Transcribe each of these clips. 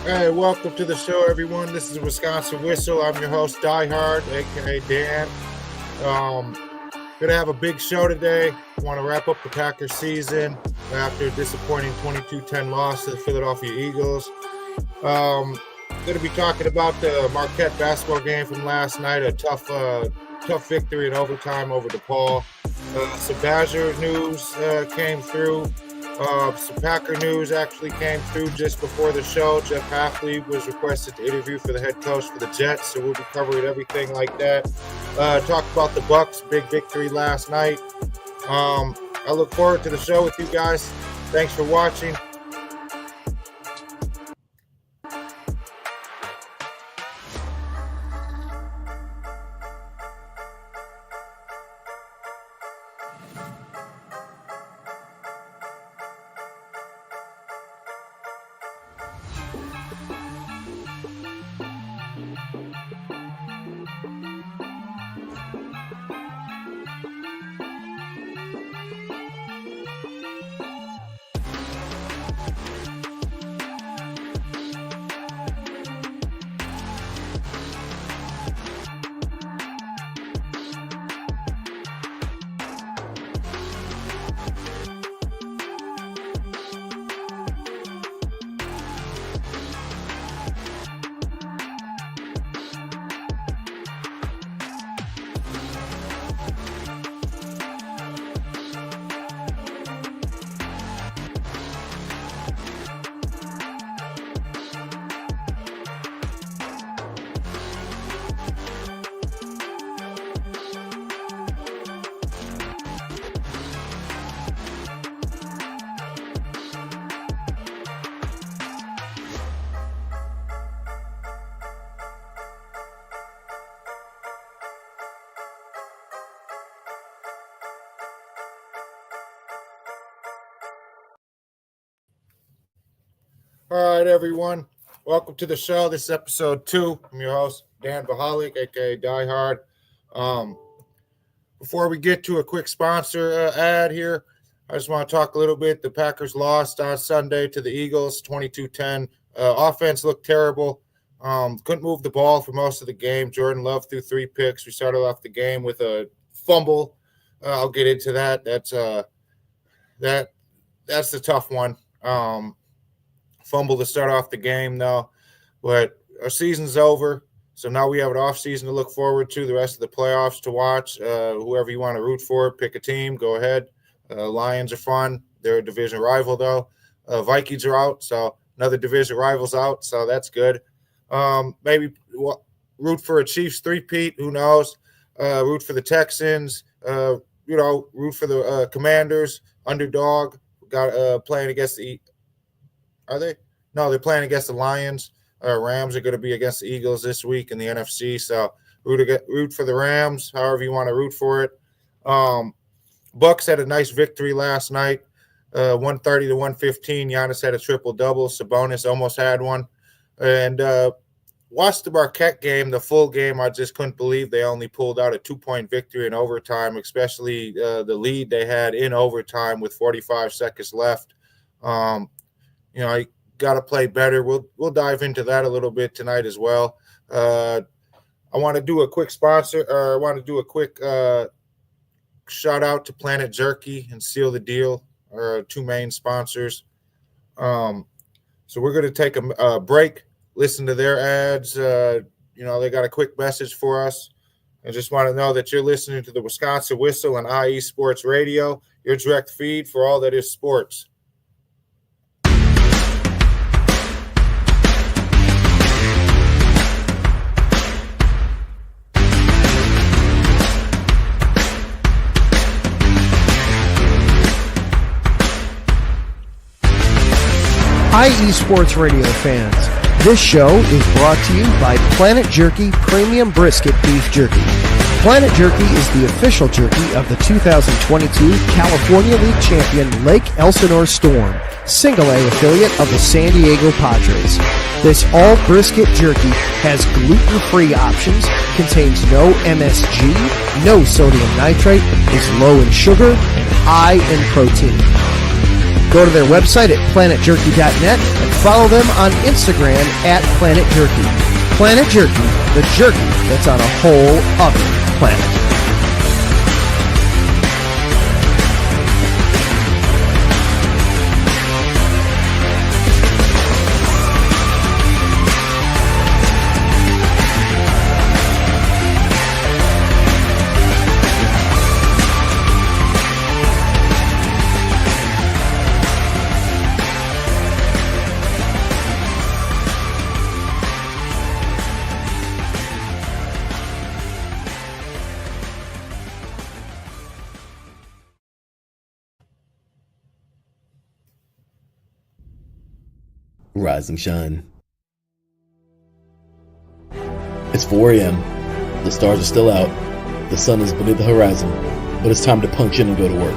Hey, welcome to the show, everyone. This is the Wisconsin Whistle. I'm your host, Dyhard, aka Dan. Gonna have a big show today. Want to wrap up the Packers season after a disappointing 22-10 loss to the Philadelphia Eagles. Gonna be talking about the Marquette basketball game from last night, a tough victory in overtime over DePaul. Some Badger news came through. Some Packer news actually came through just before the show. Jeff Hafley was requested to interview for the head coach for the Jets, so we'll be covering everything like that. Talk about the Bucks' big victory last night. I look forward to the show with you guys. Thanks for watching. All right, everyone. Welcome to the show. This is episode 2. I'm your host, Dan Vachalek, aka Dyhard. Before we get to a quick sponsor ad here, I just want to talk a little bit. The Packers lost on Sunday to the Eagles, 22-10. Offense looked terrible. Couldn't move the ball for most of the game. Jordan Love threw 3 picks. We started off the game with a fumble. I'll get into that. That's the tough one. Fumble to start off the game, though. But our season's over, so now we have an off season to look forward to, the rest of the playoffs to watch. Whoever you want to root for, pick a team, go ahead. Lions are fun. They're a division rival, though. Vikings are out, so another division rival's out, so that's good. Maybe root for a Chiefs three-peat, who knows? Root for the Texans, root for the Commanders, underdog, playing against the – are they? No, they're playing against the Lions. Rams are going to be against the Eagles this week in the NFC. So root for the Rams, however you want to root for it. Bucks had a nice victory last night, 130 to 115. Giannis had a triple-double. Sabonis almost had one. And watched the Marquette game, the full game. I just couldn't believe they only pulled out a 2-point victory in overtime, especially the lead they had in overtime with 45 seconds left. I got to play better. We'll dive into that a little bit tonight as well. I want to do a quick shout out to Planet Jerky and Seal the Deal, our 2 main sponsors. So we're going to take a break, listen to their ads. They got a quick message for us. I just want to know that you're listening to the Wisconsin Whistle and IE Sports Radio, your direct feed for all that is sports. IE Sports Radio fans, this show is brought to you by Planet Jerky Premium Brisket Beef Jerky. Planet Jerky is the official jerky of the 2022 California League champion Lake Elsinore Storm, single-A affiliate of the San Diego Padres. This all-brisket jerky has gluten-free options, contains no MSG, no sodium nitrate, is low in sugar, and high in protein. Go to their website at planetjerky.net and follow them on Instagram at Planet Jerky. Planet Jerky, the jerky that's on a whole other planet. Rise and shine. It's 4 a.m. The stars are still out. The sun is beneath the horizon, but it's time to punch in and go to work.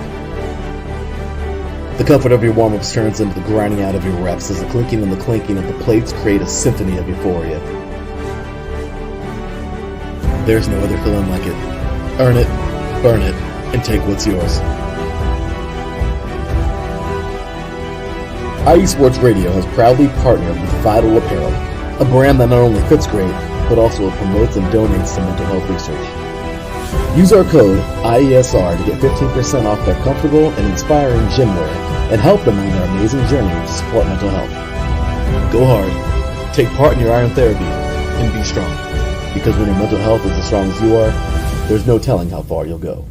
The comfort of your warm-ups turns into the grinding out of your reps as the clinking and the clanking of the plates create a symphony of euphoria. There's no other feeling like it. Earn it, burn it, and take what's yours. IE Sports Radio has proudly partnered with Vital Apparel, a brand that not only fits great, but also promotes and donates to mental health research. Use our code IESR to get 15% off their comfortable and inspiring gym wear and help them on their amazing journey to support mental health. Go hard, take part in your iron therapy, and be strong. Because when your mental health is as strong as you are, there's no telling how far you'll go.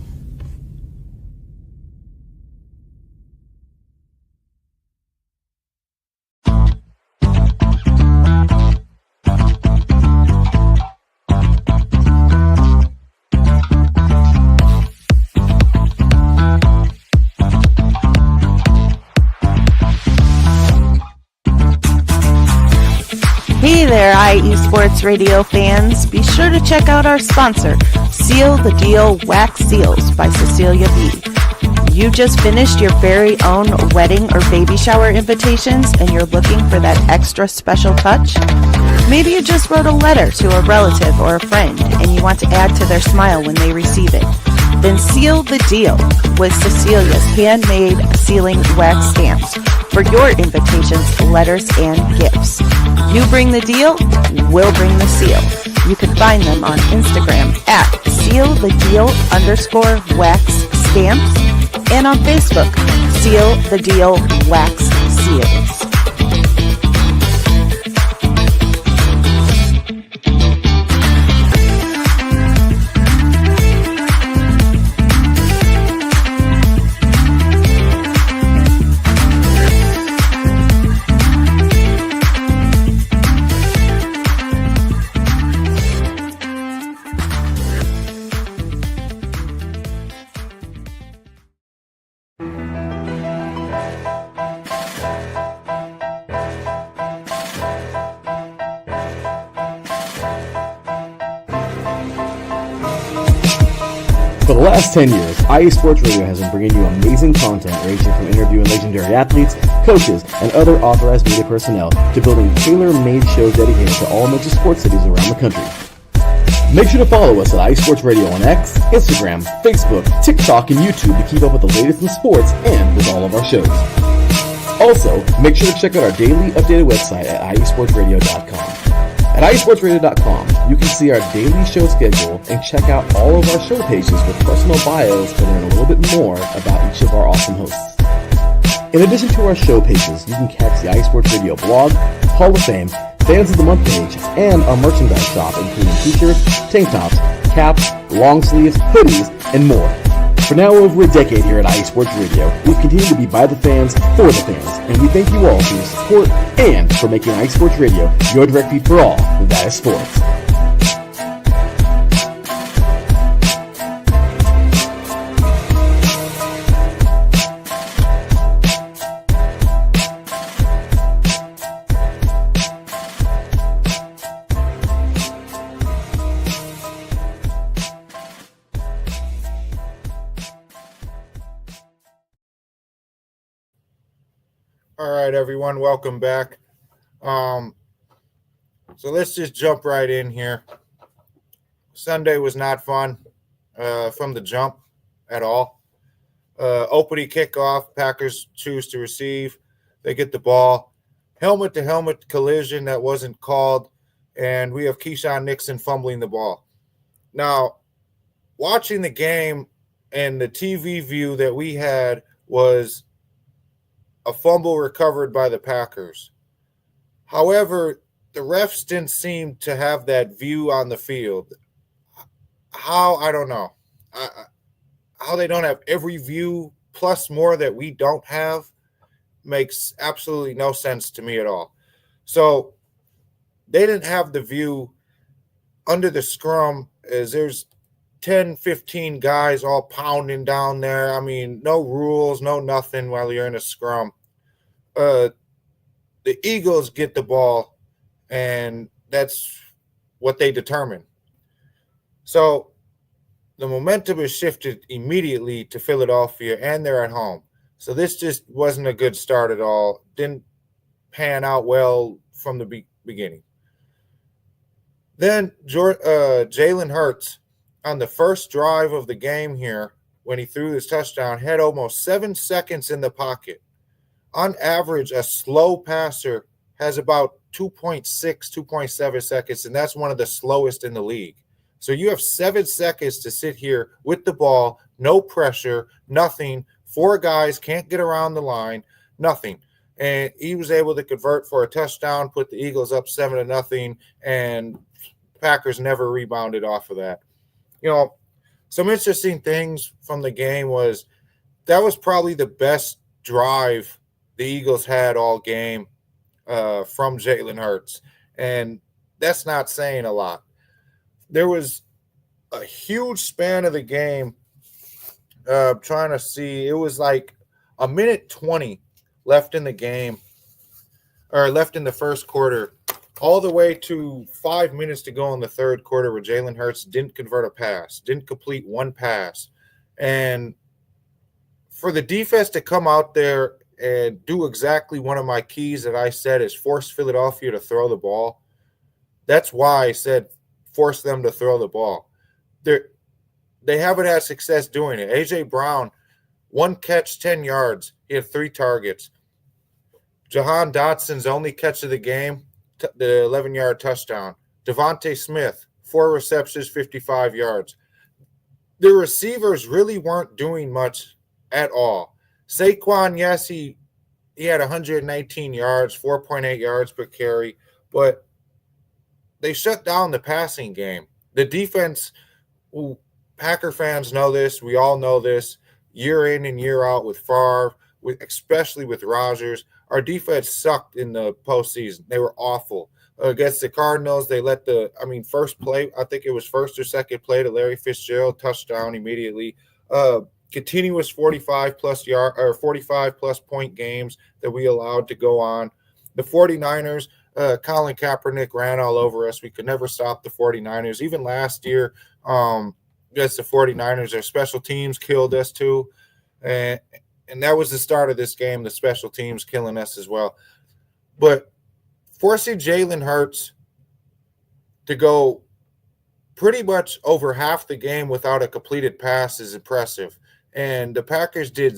Hey there, IE Sports Radio fans. Be sure to check out our sponsor, Seal the Deal Wax Seals by Cecilia B. You just finished your very own wedding or baby shower invitations and you're looking for that extra special touch? Maybe you just wrote a letter to a relative or a friend and you want to add to their smile when they receive it. Then seal the deal with Cecilia's handmade sealing wax stamps for your invitations, letters, and gifts. You bring the deal, we'll bring the seal. You can find them on Instagram at sealthedeal_wax stamps and on Facebook, Seal the Deal Wax Seals. For the last 10 years, IE Sports Radio has been bringing you amazing content ranging from interviewing legendary athletes, coaches, and other authorized media personnel to building tailor-made shows dedicated to all major sports cities around the country. Make sure to follow us at IE Sports Radio on X, Instagram, Facebook, TikTok, and YouTube to keep up with the latest in sports and with all of our shows. Also, make sure to check out our daily updated website at iesportsradio.com. At iesportsradio.com, you can see our daily show schedule and check out all of our show pages with personal bios to learn a little bit more about each of our awesome hosts. In addition to our show pages, you can catch the IE Sports Radio blog, Hall of Fame, Fans of the Month page, and our merchandise shop including t-shirts, tank tops, caps, long sleeves, hoodies, and more. For now over a decade here at IE Sports Radio, we've continued to be by the fans, for the fans, and we thank you all for your support and for making IE Sports Radio your direct feed for all that is sports. All right, everyone, welcome back. So let's just jump right in here. Sunday was not fun from the jump at all. Opening kickoff, Packers choose to receive. They get the ball. Helmet-to-helmet collision that wasn't called, and we have Keyshawn Nixon fumbling the ball. Now, watching the game and the TV view that we had was a fumble recovered by the Packers. However, the refs didn't seem to have that view on the field. How? I don't know. How they don't have every view plus more that we don't have makes absolutely no sense to me at all. So they didn't have the view under the scrum as there's 10, 15 guys all pounding down there. I mean, no rules, no nothing while you're in a scrum. The Eagles get the ball, and that's what they determine. So the momentum is shifted immediately to Philadelphia, and they're at home. So this just wasn't a good start at all. Didn't pan out well from the beginning. Then Jalen Hurts, on the first drive of the game here, when he threw his touchdown, had almost 7 seconds in the pocket. On average, a slow passer has about 2.6, 2.7 seconds, and that's one of the slowest in the league. So you have 7 seconds to sit here with the ball, no pressure, nothing. 4 guys can't get around the line, nothing. And he was able to convert for a touchdown, put the Eagles up 7-0, and Packers never rebounded off of that. You know, some interesting things from the game was that was probably the best drive the Eagles had all game from Jalen Hurts. And that's not saying a lot. There was a huge span of the game. Trying to see, it was like a minute 20 left in the game, or left in the first quarter, all the way to 5 minutes to go in the third quarter where Jalen Hurts didn't convert a pass, didn't complete one pass. And for the defense to come out there and do exactly one of my keys that I said is force Philadelphia to throw the ball, that's why I said force them to throw the ball. They haven't had success doing it. A.J. Brown, 1 catch, 10 yards. He had 3 targets. Jahan Dotson's only catch of the game, the 11-yard touchdown. Devontae Smith, 4 receptions, 55 yards. The receivers really weren't doing much at all. Saquon, yes, he had 119 yards, 4.8 yards per carry, but they shut down the passing game. The defense, Packer fans know this. We all know this. Year in and year out with Favre, especially with Rodgers, our defense sucked in the postseason. They were awful. Against the Cardinals, they let first play, I think it was first or second play to Larry Fitzgerald, touchdown immediately. Continuous 45-plus point games that we allowed to go on. The 49ers, Colin Kaepernick ran all over us. We could never stop the 49ers. Even last year, against the 49ers, their special teams killed us too. And that was the start of this game, the special teams killing us as well. But forcing Jalen Hurts to go pretty much over half the game without a completed pass is impressive. And the Packers did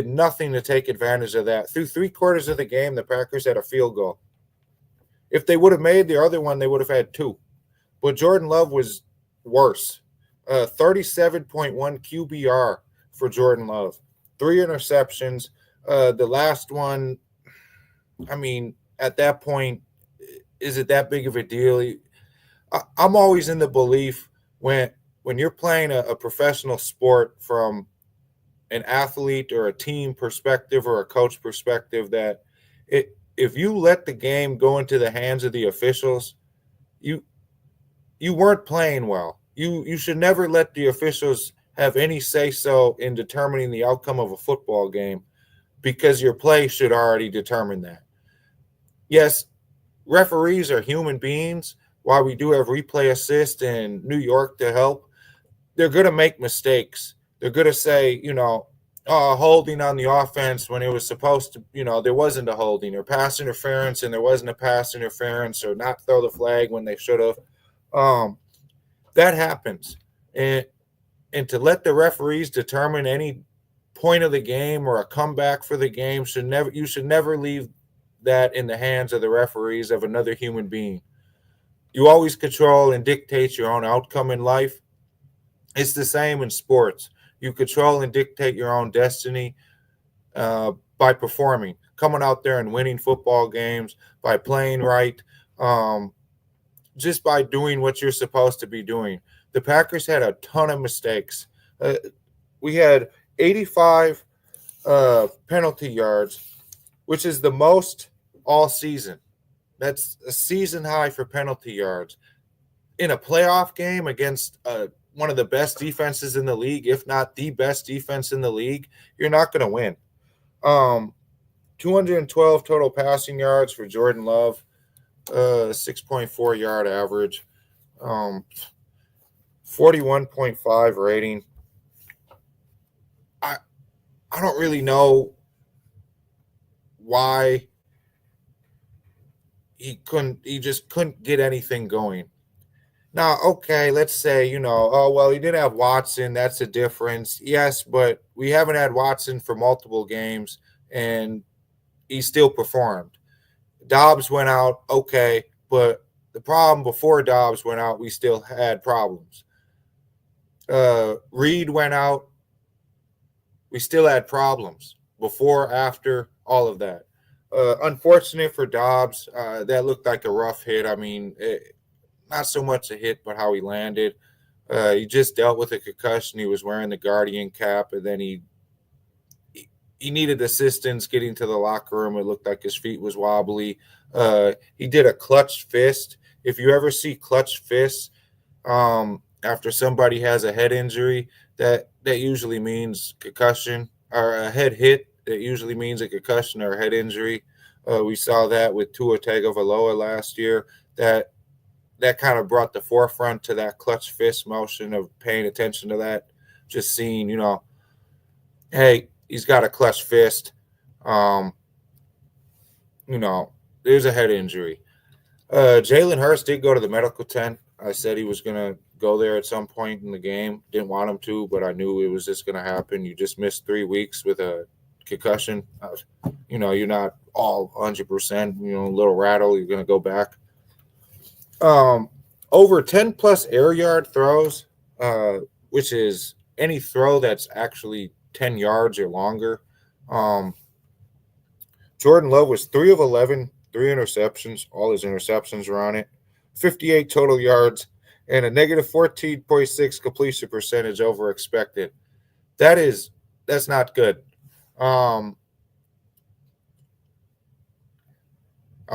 nothing to take advantage of that. Through 3 quarters of the game, the Packers had a field goal. If they would have made the other one, they would have had 2. But Jordan Love was worse. 37.1 QBR for Jordan Love. 3 interceptions. The last one, at that point, is it that big of a deal? I'm always in the belief when you're playing a professional sport from an athlete or a team perspective or a coach perspective that if you let the game go into the hands of the officials, you weren't playing well. You should never let the officials have any say-so in determining the outcome of a football game because your play should already determine that. Yes, referees are human beings. While we do have replay assist in New York to help, they're going to make mistakes. They're going to say, holding on the offense when it was supposed to, there wasn't a holding, or pass interference and there wasn't a pass interference, or not throw the flag when they should have. That happens. And to let the referees determine any point of the game or a comeback for the game you should never leave that in the hands of the referees of another human being. You always control and dictate your own outcome in life. It's the same in sports. You control and dictate your own destiny by performing, coming out there and winning football games, by playing right, just by doing what you're supposed to be doing. The Packers had a ton of mistakes. We had 85 penalty yards, which is the most all season. That's a season high for penalty yards. In a playoff game against one of the best defenses in the league, if not the best defense in the league, you're not going to win. 212 total passing yards for Jordan Love, 6.4 yard average, 41.5 rating. I don't really know why he just couldn't get anything going. Now, okay, let's say, he didn't have Watson. That's a difference. Yes, but we haven't had Watson for multiple games, and he still performed. Dobbs went out, okay, but the problem before Dobbs went out, we still had problems. Reed went out, we still had problems before, after, all of that. Unfortunate for Dobbs. That looked like a rough hit. I mean, not so much a hit, but how he landed. He just dealt with a concussion. He was wearing the Guardian cap, and then he needed assistance getting to the locker room. It looked like his feet was wobbly. He did a clutch fist. If you ever see clutch fists after somebody has a head injury, that usually means concussion, or a head hit. That usually means a concussion or a head injury. We saw that with Tua Tagovailoa last year. That kind of brought the forefront to that clutch fist motion of paying attention to that. Just seeing, hey, he's got a clutch fist. There's a head injury. Jalen Hurts did go to the medical tent. I said he was going to go there at some point in the game. Didn't want him to, but I knew it was just going to happen. You just missed 3 weeks with a concussion. You're not all 100%, a little rattle. You're going to go back. Over 10 plus air yard throws, which is any throw that's actually 10 yards or longer. Jordan Love was 3 of 11, 3 interceptions. All his interceptions were on it. 58 total yards and a negative 14.6 completion percentage over expected. That's not good. I'll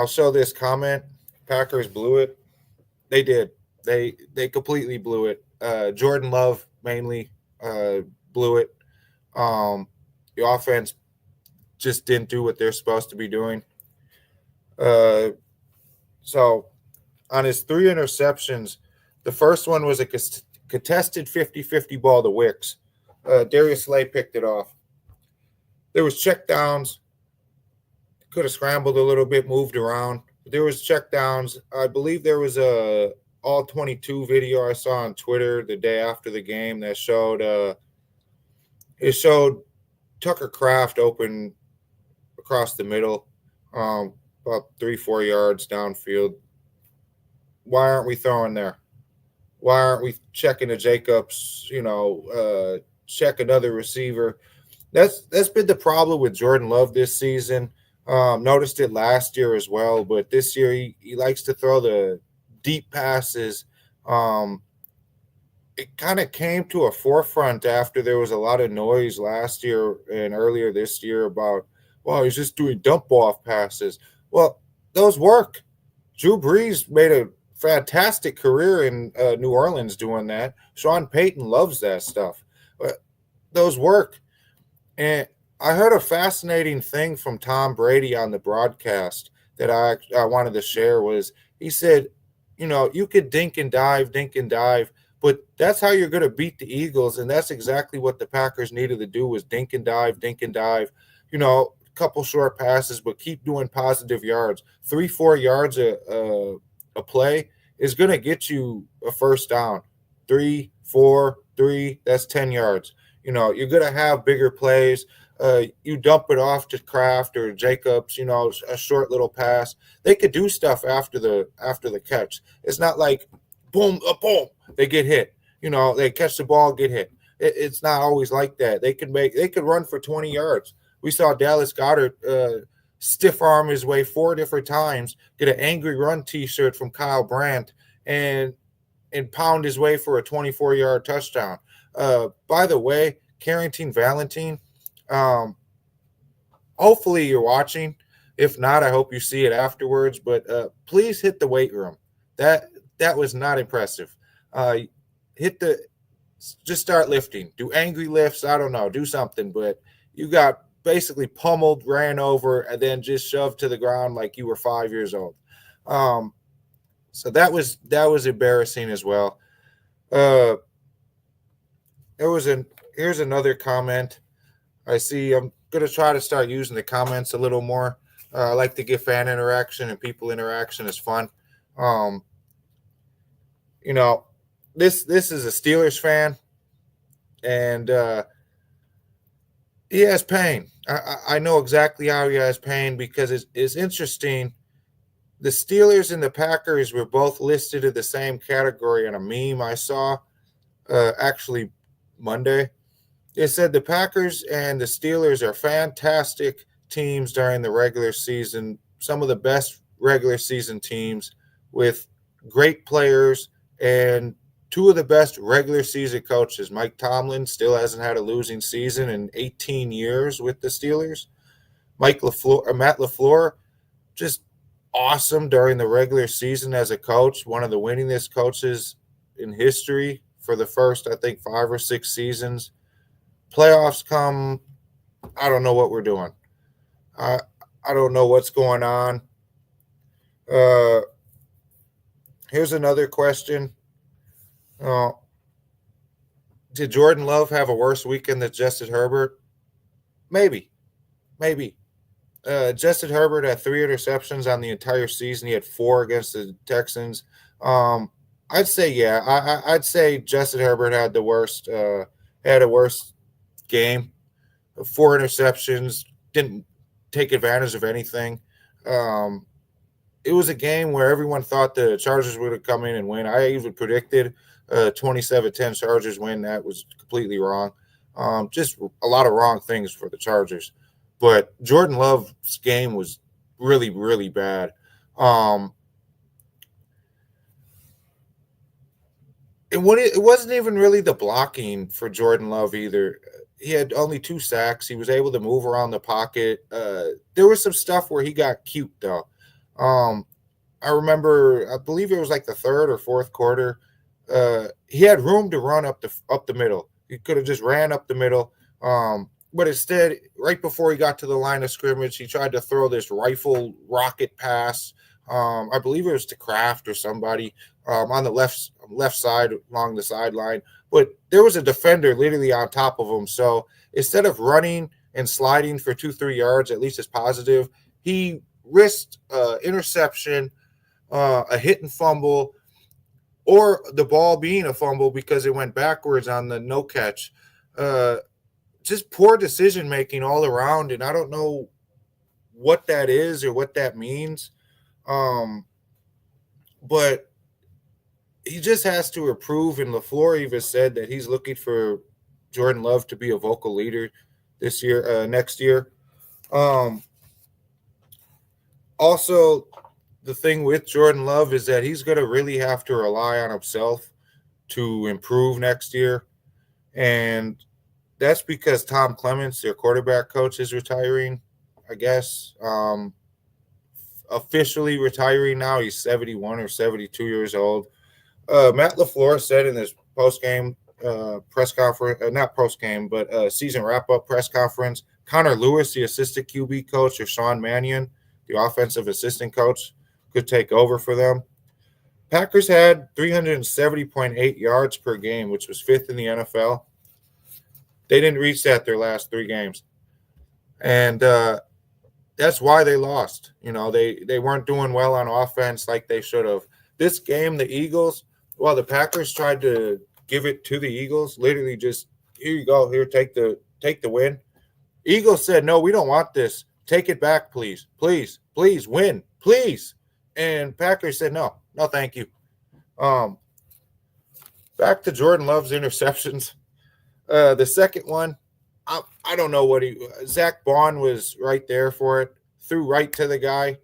show this comment. Packers blew it. They did. They completely blew it. Jordan Love mainly blew it. The offense just didn't do what they're supposed to be doing. So on his 3 interceptions, the first one was a contested 50-50 ball to Wicks. Darius Slay picked it off. There was check downs. Could have scrambled a little bit, moved around. There was check downs. I believe there was a all 22 video I saw on Twitter the day after the game that showed Tucker Kraft open across the middle, about 3-4 yards downfield. Why aren't we throwing there? Why aren't we checking the Jacobs? Check another receiver. That's been the problem with Jordan Love this season. Noticed it last year as well, but this year he likes to throw the deep passes. It kind of came to a forefront after there was a lot of noise last year and earlier this year about, he's just doing dump-off passes. Well, those work. Drew Brees made a fantastic career in New Orleans doing that. Sean Payton loves that stuff. But those work. And I heard a fascinating thing from Tom Brady on the broadcast that I wanted to share was he said, you could dink and dive, but that's how you're going to beat the Eagles, and that's exactly what the Packers needed to do was dink and dive, a couple short passes, but keep doing positive yards. 3-4 yards a play is going to get you a first down. 3, 4, 3, that's 10 yards. You're going to have bigger plays. You dump it off to Kraft or Jacobs, a short little pass. They could do stuff after the catch. It's not like boom, boom, they get hit. They catch the ball, get hit. It's not always like that. They could run for 20 yards. We saw Dallas Goedert stiff arm his way 4 different times, get an angry run T-shirt from Kyle Brandt, and pound his way for a 24-yard touchdown. By the way, Carrington Valentine, hopefully you're watching. If not, I hope you see it afterwards. But please hit the weight room. That was not impressive. Just start lifting. Do angry lifts. I don't know. Do something. But you got basically pummeled, ran over, and then just shoved to the ground like you were 5 years old. So that was embarrassing as well. Here's another comment. I see. I'm gonna try to start using the comments a little more. I like to get fan interaction and people interaction is fun. This is a Steelers fan, and he has pain. I know exactly how he has pain because it's interesting. The Steelers and the Packers were both listed in the same category in a meme I saw actually Monday. It said the Packers and the Steelers are fantastic teams during the regular season, some of the best regular season teams with great players and 2 of the best regular season coaches. Mike Tomlin still hasn't had a losing season in 18 years with the Steelers. Matt LaFleur, just awesome during the regular season as a coach, one of the winningest coaches in history for the first, I think, 5 or 6 seasons. Playoffs come, I don't know what we're doing. I don't know what's going on. Here's another question. Did Jordan Love have a worse weekend than Justin Herbert? Maybe. Justin Herbert had 3 interceptions on the entire season. He had 4 against the Texans. I'd say, yeah. I'd say Justin Herbert had the worst. Had a worse game. 4 interceptions. Didn't take advantage of anything. It was a game where everyone thought the Chargers would have come in and win. I even predicted 27-10 Chargers win. That was completely wrong. Just a lot of wrong things for the Chargers. But Jordan Love's game was really, really bad. It wasn't even really the blocking for Jordan Love either. He had only 2 sacks. He was able to move around the pocket. There was some stuff where he got cute, though. I remember, I believe it was like the 3rd or 4th quarter. He had room to run up the middle. He could have just ran up the middle. But instead, right before he got to the line of scrimmage, he tried to throw this rifle rocket pass. I believe it was to Kraft or somebody on the left side along the sideline. But there was a defender literally on top of him. So instead of running and sliding for 2-3 yards, at least it's positive, he risked interception, a hit and fumble, or the ball being a fumble because it went backwards on the no catch. Just poor decision making all around, and I don't know what that is or what that means. But he just has to improve, and LaFleur even said that he's looking for Jordan Love to be a vocal leader next year. Also, the thing with Jordan Love is that he's going to really have to rely on himself to improve next year. And that's because Tom Clements, their quarterback coach, is retiring, I guess. Officially retiring now. He's 71 or 72 years old. Matt LaFleur said in his post-game press conference, not post-game, but season wrap-up press conference, Connor Lewis, the assistant QB coach, or Sean Mannion, the offensive assistant coach, could take over for them. Packers had 370.8 yards per game, which was 5th in the NFL. They didn't reach that their last 3 games. And that's why they lost. They weren't doing well on offense like they should have. This game, the Eagles, the Packers tried to give it to the Eagles, literally just here you go. Here, take the win. Eagles said, no, we don't want this. Take it back, please. Please, please, win, please. And Packers said, no, thank you. Back to Jordan Love's interceptions. The second one, I don't know what Zach Bond was right there for it. Threw right to the guy.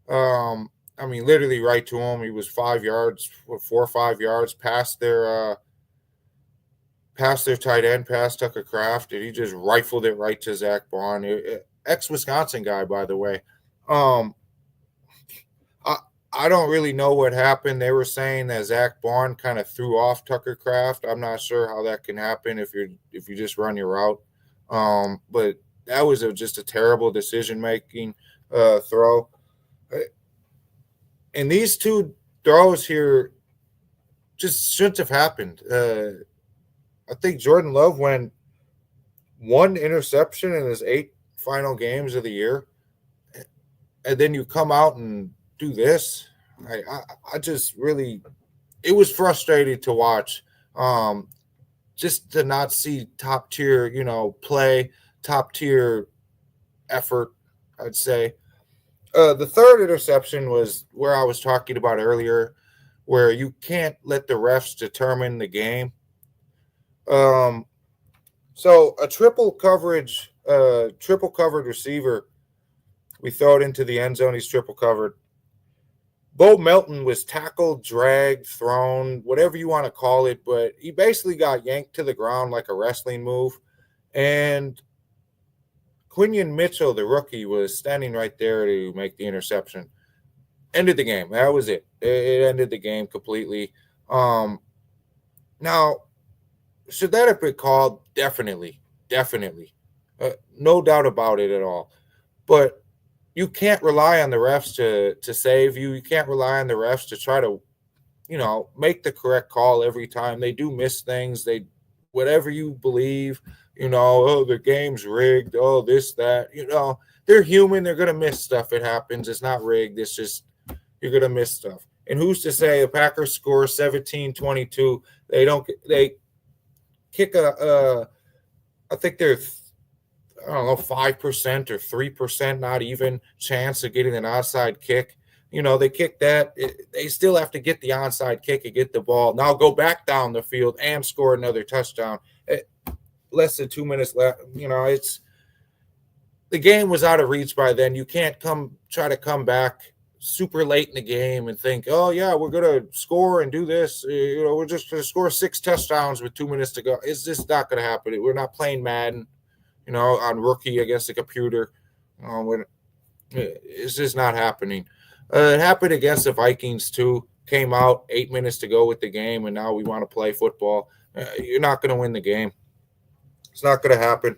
Literally right to him. He was 4 or 5 yards past their tight end, past Tucker Kraft, and he just rifled it right to Zach Bond, ex-Wisconsin guy, by the way. I don't really know what happened. They were saying that Zach Bond kind of threw off Tucker Kraft. I'm not sure how that can happen if you just run your route. But that was just a terrible decision-making throw. And these two throws here just shouldn't have happened. I think Jordan Love went one interception in his 8 final games of the year. And then you come out and do this. I just really – it was frustrating to watch. Just to not see top-tier, play, top-tier effort, I'd say. The third interception was where I was talking about earlier, where you can't let the refs determine the game. So a triple covered receiver, we throw it into the end zone. He's triple covered. Bo Melton was tackled, dragged, thrown, whatever you want to call it, but he basically got yanked to the ground like a wrestling move. And Quinion Mitchell, the rookie, was standing right there to make the interception. Ended the game. That was it. It ended the game completely. Now, should that have been called? Definitely. No doubt about it at all. But you can't rely on the refs to save you. You can't rely on the refs to try to, make the correct call every time. They do miss things. Whatever you believe, the game's rigged, this, that, they're human. They're going to miss stuff. It happens. It's not rigged. It's just you're going to miss stuff. And who's to say the Packers score 17-22? They kick I think they're 5% or 3%, not even chance of getting an onside kick. They kick that. They still have to get the onside kick and get the ball. Now go back down the field and score another touchdown. Less than 2 minutes left. The game was out of reach by then. You can't try to come back super late in the game and think, oh, yeah, we're going to score and do this. We're just going to score 6 touchdowns with 2 minutes to go. It's just not going to happen. We're not playing Madden, on rookie against the computer. It's just not happening. It happened against the Vikings, too. Came out 8 minutes to go with the game, and now we want to play football. You're not going to win the game. It's not going to happen.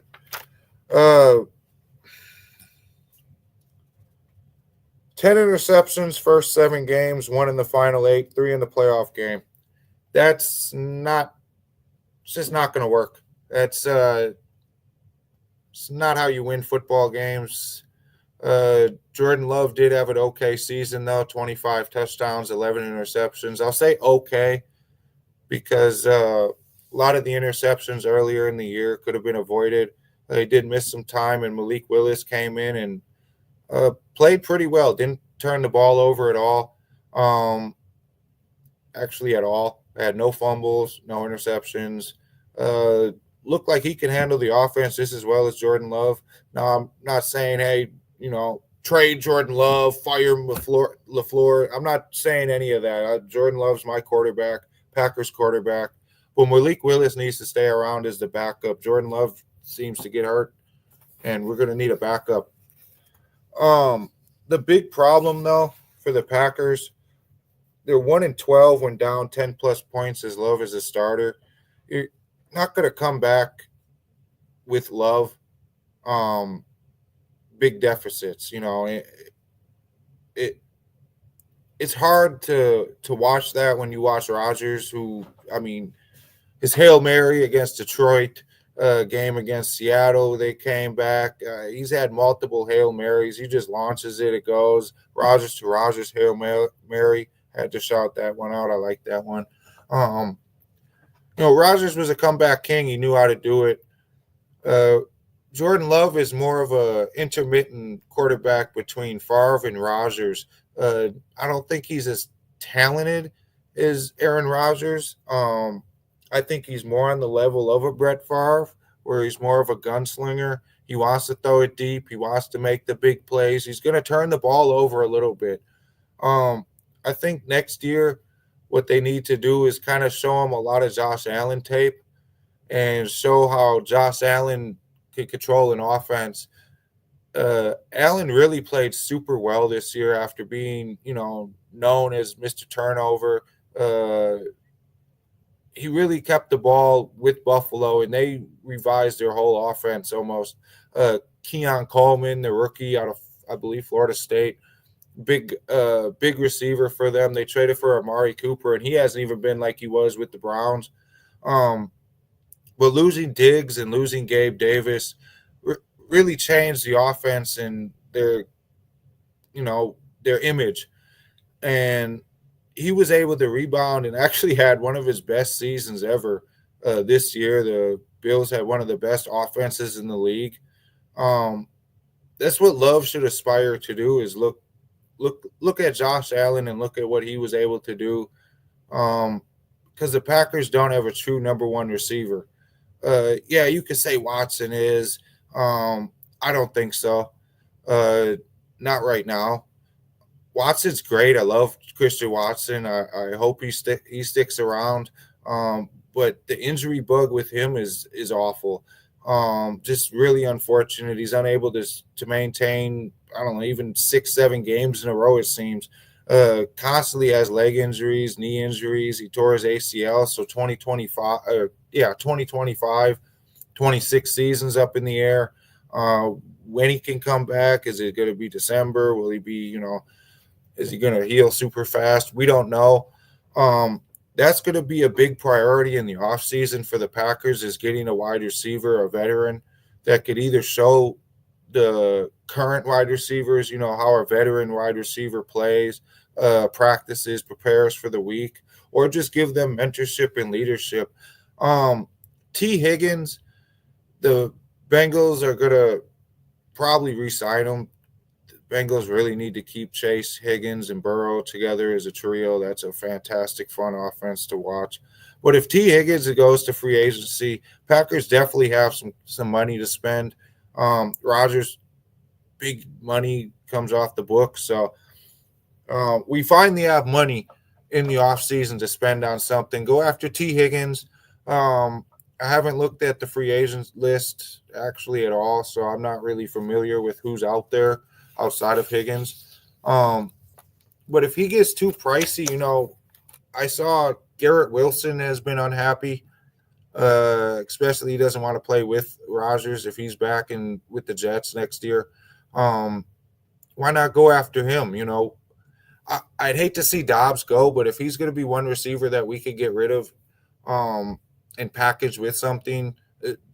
10 interceptions, first 7 games, 1 in the final 8, 3 in the playoff game. It's just not going to work. It's not how you win football games. Jordan Love did have an okay season, though, 25 touchdowns, 11 interceptions. I'll say okay because a lot of the interceptions earlier in the year could have been avoided. They did miss some time, and Malik Willis came in and played pretty well. Didn't turn the ball over at all. Actually, at all. Had no fumbles, no interceptions. Looked like he can handle the offense just as well as Jordan Love. Now, I'm not saying, hey, trade Jordan Love, fire LaFleur. I'm not saying any of that. Jordan Love's my quarterback, Packers quarterback. But Malik Willis needs to stay around as the backup. Jordan Love seems to get hurt, and we're going to need a backup. The big problem, though, for the Packers, they're 1-12 when down 10-plus points as Love as a starter. You're not going to come back with Love. Big deficits, it's hard to watch that when you watch Rodgers, his Hail Mary against Detroit, game against Seattle, they came back. He's had multiple Hail Marys. He just launches it, it goes. Rodgers to Rodgers, Hail Mary. Had to shout that one out. I like that one. Rodgers was a comeback king. He knew how to do it. Jordan Love is more of a intermittent quarterback between Favre and Rodgers. I don't think he's as talented as Aaron Rodgers. I think he's more on the level of a Brett Favre, where he's more of a gunslinger. He wants to throw it deep. He wants to make the big plays. He's going to turn the ball over a little bit. I think next year what they need to do is kind of show him a lot of Josh Allen tape and show how Josh Allen can control an offense. Allen really played super well this year after being, known as Mr. Turnover. He really kept the ball with Buffalo, and they revised their whole offense almost. Keon Coleman, the rookie out of, I believe, Florida State, big receiver for them. They traded for Amari Cooper, and he hasn't even been like he was with the Browns. But losing Diggs and losing Gabe Davis really changed the offense and their image. And he was able to rebound and actually had one of his best seasons ever this year. The Bills had one of the best offenses in the league. That's what Love should aspire to do, is look at Josh Allen and look at what he was able to do. Because the Packers don't have a true number one receiver. Yeah, you could say Watson is. I don't think so. Not right now. Watson's great. I love Christian Watson. I hope he sticks around. But the injury bug with him is awful. Just really unfortunate. He's unable to maintain, I don't know, even 6-7 games in a row, it seems. Constantly has leg injuries, knee injuries. He tore his ACL. So 2025, 26 seasons up in the air. When he can come back, is it going to be December? Will he be, is he going to heal super fast? We don't know. That's going to be a big priority in the offseason for the Packers, is getting a wide receiver, a veteran that could either show the current wide receivers, how a veteran wide receiver plays, practices, prepares for the week, or just give them mentorship and leadership. T. Higgins, the Bengals are going to probably re-sign him. The Bengals really need to keep Chase, Higgins, and Burrow together as a trio. That's a fantastic, fun offense to watch. But if T. Higgins goes to free agency, Packers definitely have some money to spend. Rodgers, big money comes off the books. So we finally have money in the offseason to spend on something. Go after T. Higgins. I haven't looked at the free agent list actually at all, so I'm not really familiar with who's out there outside of Higgins. But if he gets too pricey, I saw Garrett Wilson has been unhappy, especially he doesn't want to play with Rodgers if he's back with the Jets next year. Why not go after him? I'd hate to see Dobbs go, but if he's going to be one receiver that we could get rid of and package with something,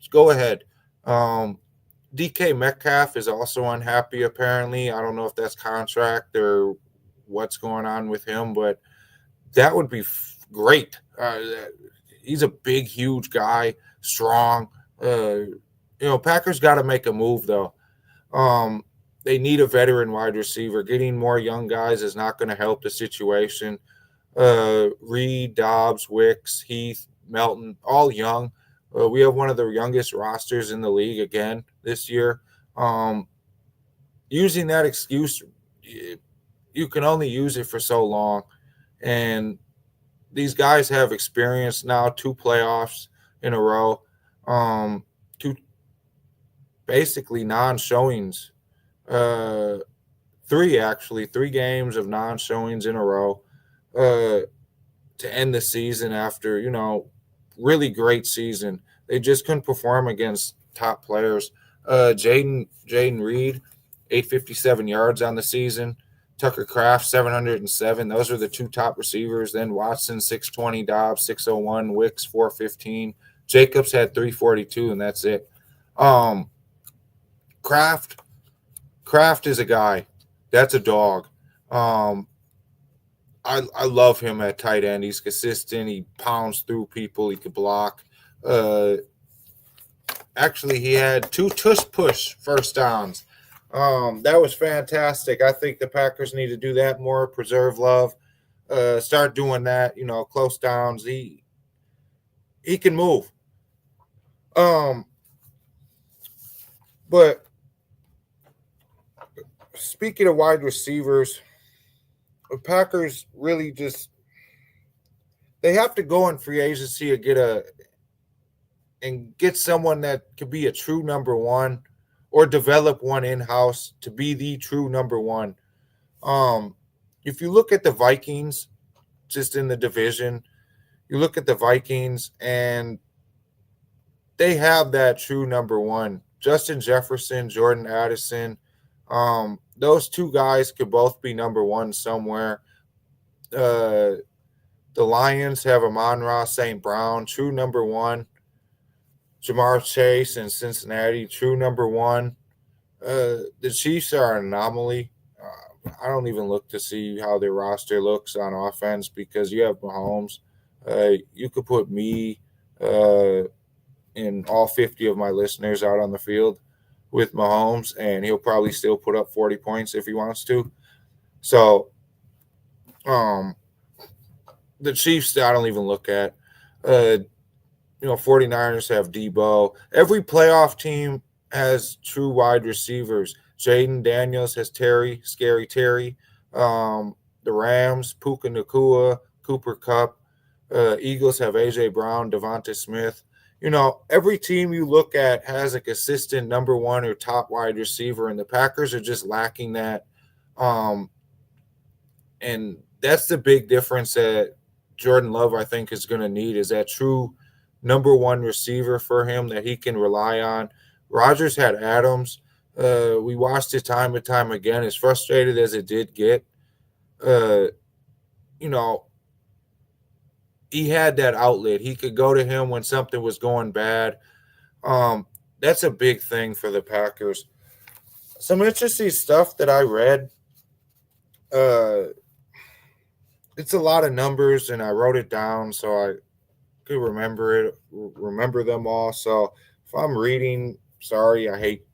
go ahead. DK Metcalf is also unhappy, apparently. I don't know if that's contract or what's going on with him, but that would be great. He's a big, huge guy, strong. Packers got to make a move, though. They need a veteran wide receiver. Getting more young guys is not going to help the situation. Reed, Dobbs, Wicks, Heath, Melton, all young. We have one of the youngest rosters in the league again this year. Using that excuse, you can only use it for so long. And these guys have experience now, 2 playoffs in a row, 2 basically non-showings, 3 games of non-showings in a row to end the season after, really great season. They just couldn't perform against top players. Jaden Reed, 857 yards on the season. Tucker Kraft, 707. Those are the 2 top receivers. Then Watson, 620. Dobbs, 601. Wicks, 415. Jacobs had 342, and that's it. Kraft is a guy. That's a dog. I love him at tight end. He's consistent. He pounds through people. He could block. Actually, he had 2 tush-push first downs. That was fantastic. I think the Packers need to do that more, preserve Love. Start doing that, close downs. He can move. But speaking of wide receivers, the Packers really they have to go in free agency and get someone that could be a true number one or develop one in-house to be the true number one. If you look at the Vikings, just in the division, you look at the Vikings and they have that true number one. Justin Jefferson, Jordan Addison, those 2 guys could both be number one somewhere. The Lions have Amon-Ra St. Brown, true number one. Jamar Chase in Cincinnati, true number one. The Chiefs are an anomaly. I don't even look to see how their roster looks on offense because you have Mahomes. You could put me and all 50 of my listeners out on the field with Mahomes, and he'll probably still put up 40 points if he wants to. So, the Chiefs, I don't even look at. 49ers have Debo. Every playoff team has true wide receivers. Jaden Daniels has Scary Terry. The Rams, Puka Nacua, Cooper Kupp. Eagles have A.J. Brown, Devonta Smith. Every team you look at has a consistent number one or top wide receiver, and the Packers are just lacking that. And that's the big difference that Jordan Love, I think, is going to need, is that true number one receiver for him that he can rely on. Rodgers had Adams. We watched it time and time again. As frustrated as it did get, he had that outlet. He could go to him when something was going bad. That's a big thing for the Packers. Some interesting stuff that I read. It's a lot of numbers, and I wrote it down so I could remember them all. So if I'm reading, sorry, I hate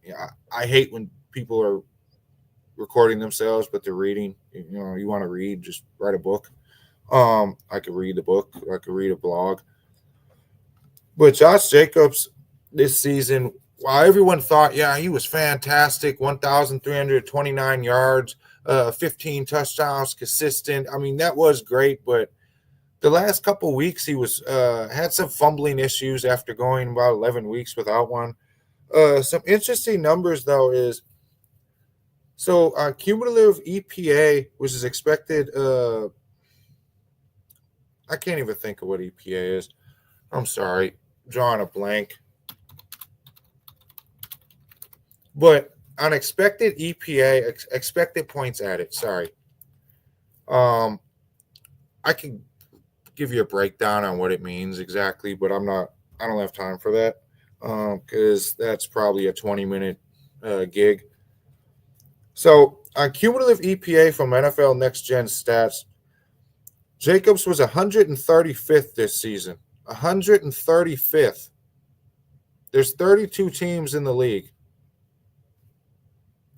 when people are recording themselves, but they're reading. You want to read, just write a book. I could read the book. I could read a blog. But Josh Jacobs this season, while everyone thought, he was fantastic, 1,329 yards, 15 touchdowns, consistent. I mean, that was great, but the last couple weeks he was had some fumbling issues after going about 11 weeks without one. Some interesting numbers, though, is cumulative EPA, which is expected I can't even think of what EPA is. I'm sorry, drawing a blank. But on expected EPA, expected points added, sorry. I can give you a breakdown on what it means exactly, but I don't have time for that because that's probably a 20-minute gig. So on cumulative EPA from NFL Next Gen Stats, Jacobs was 135th this season. 135th. There's 32 teams in the league.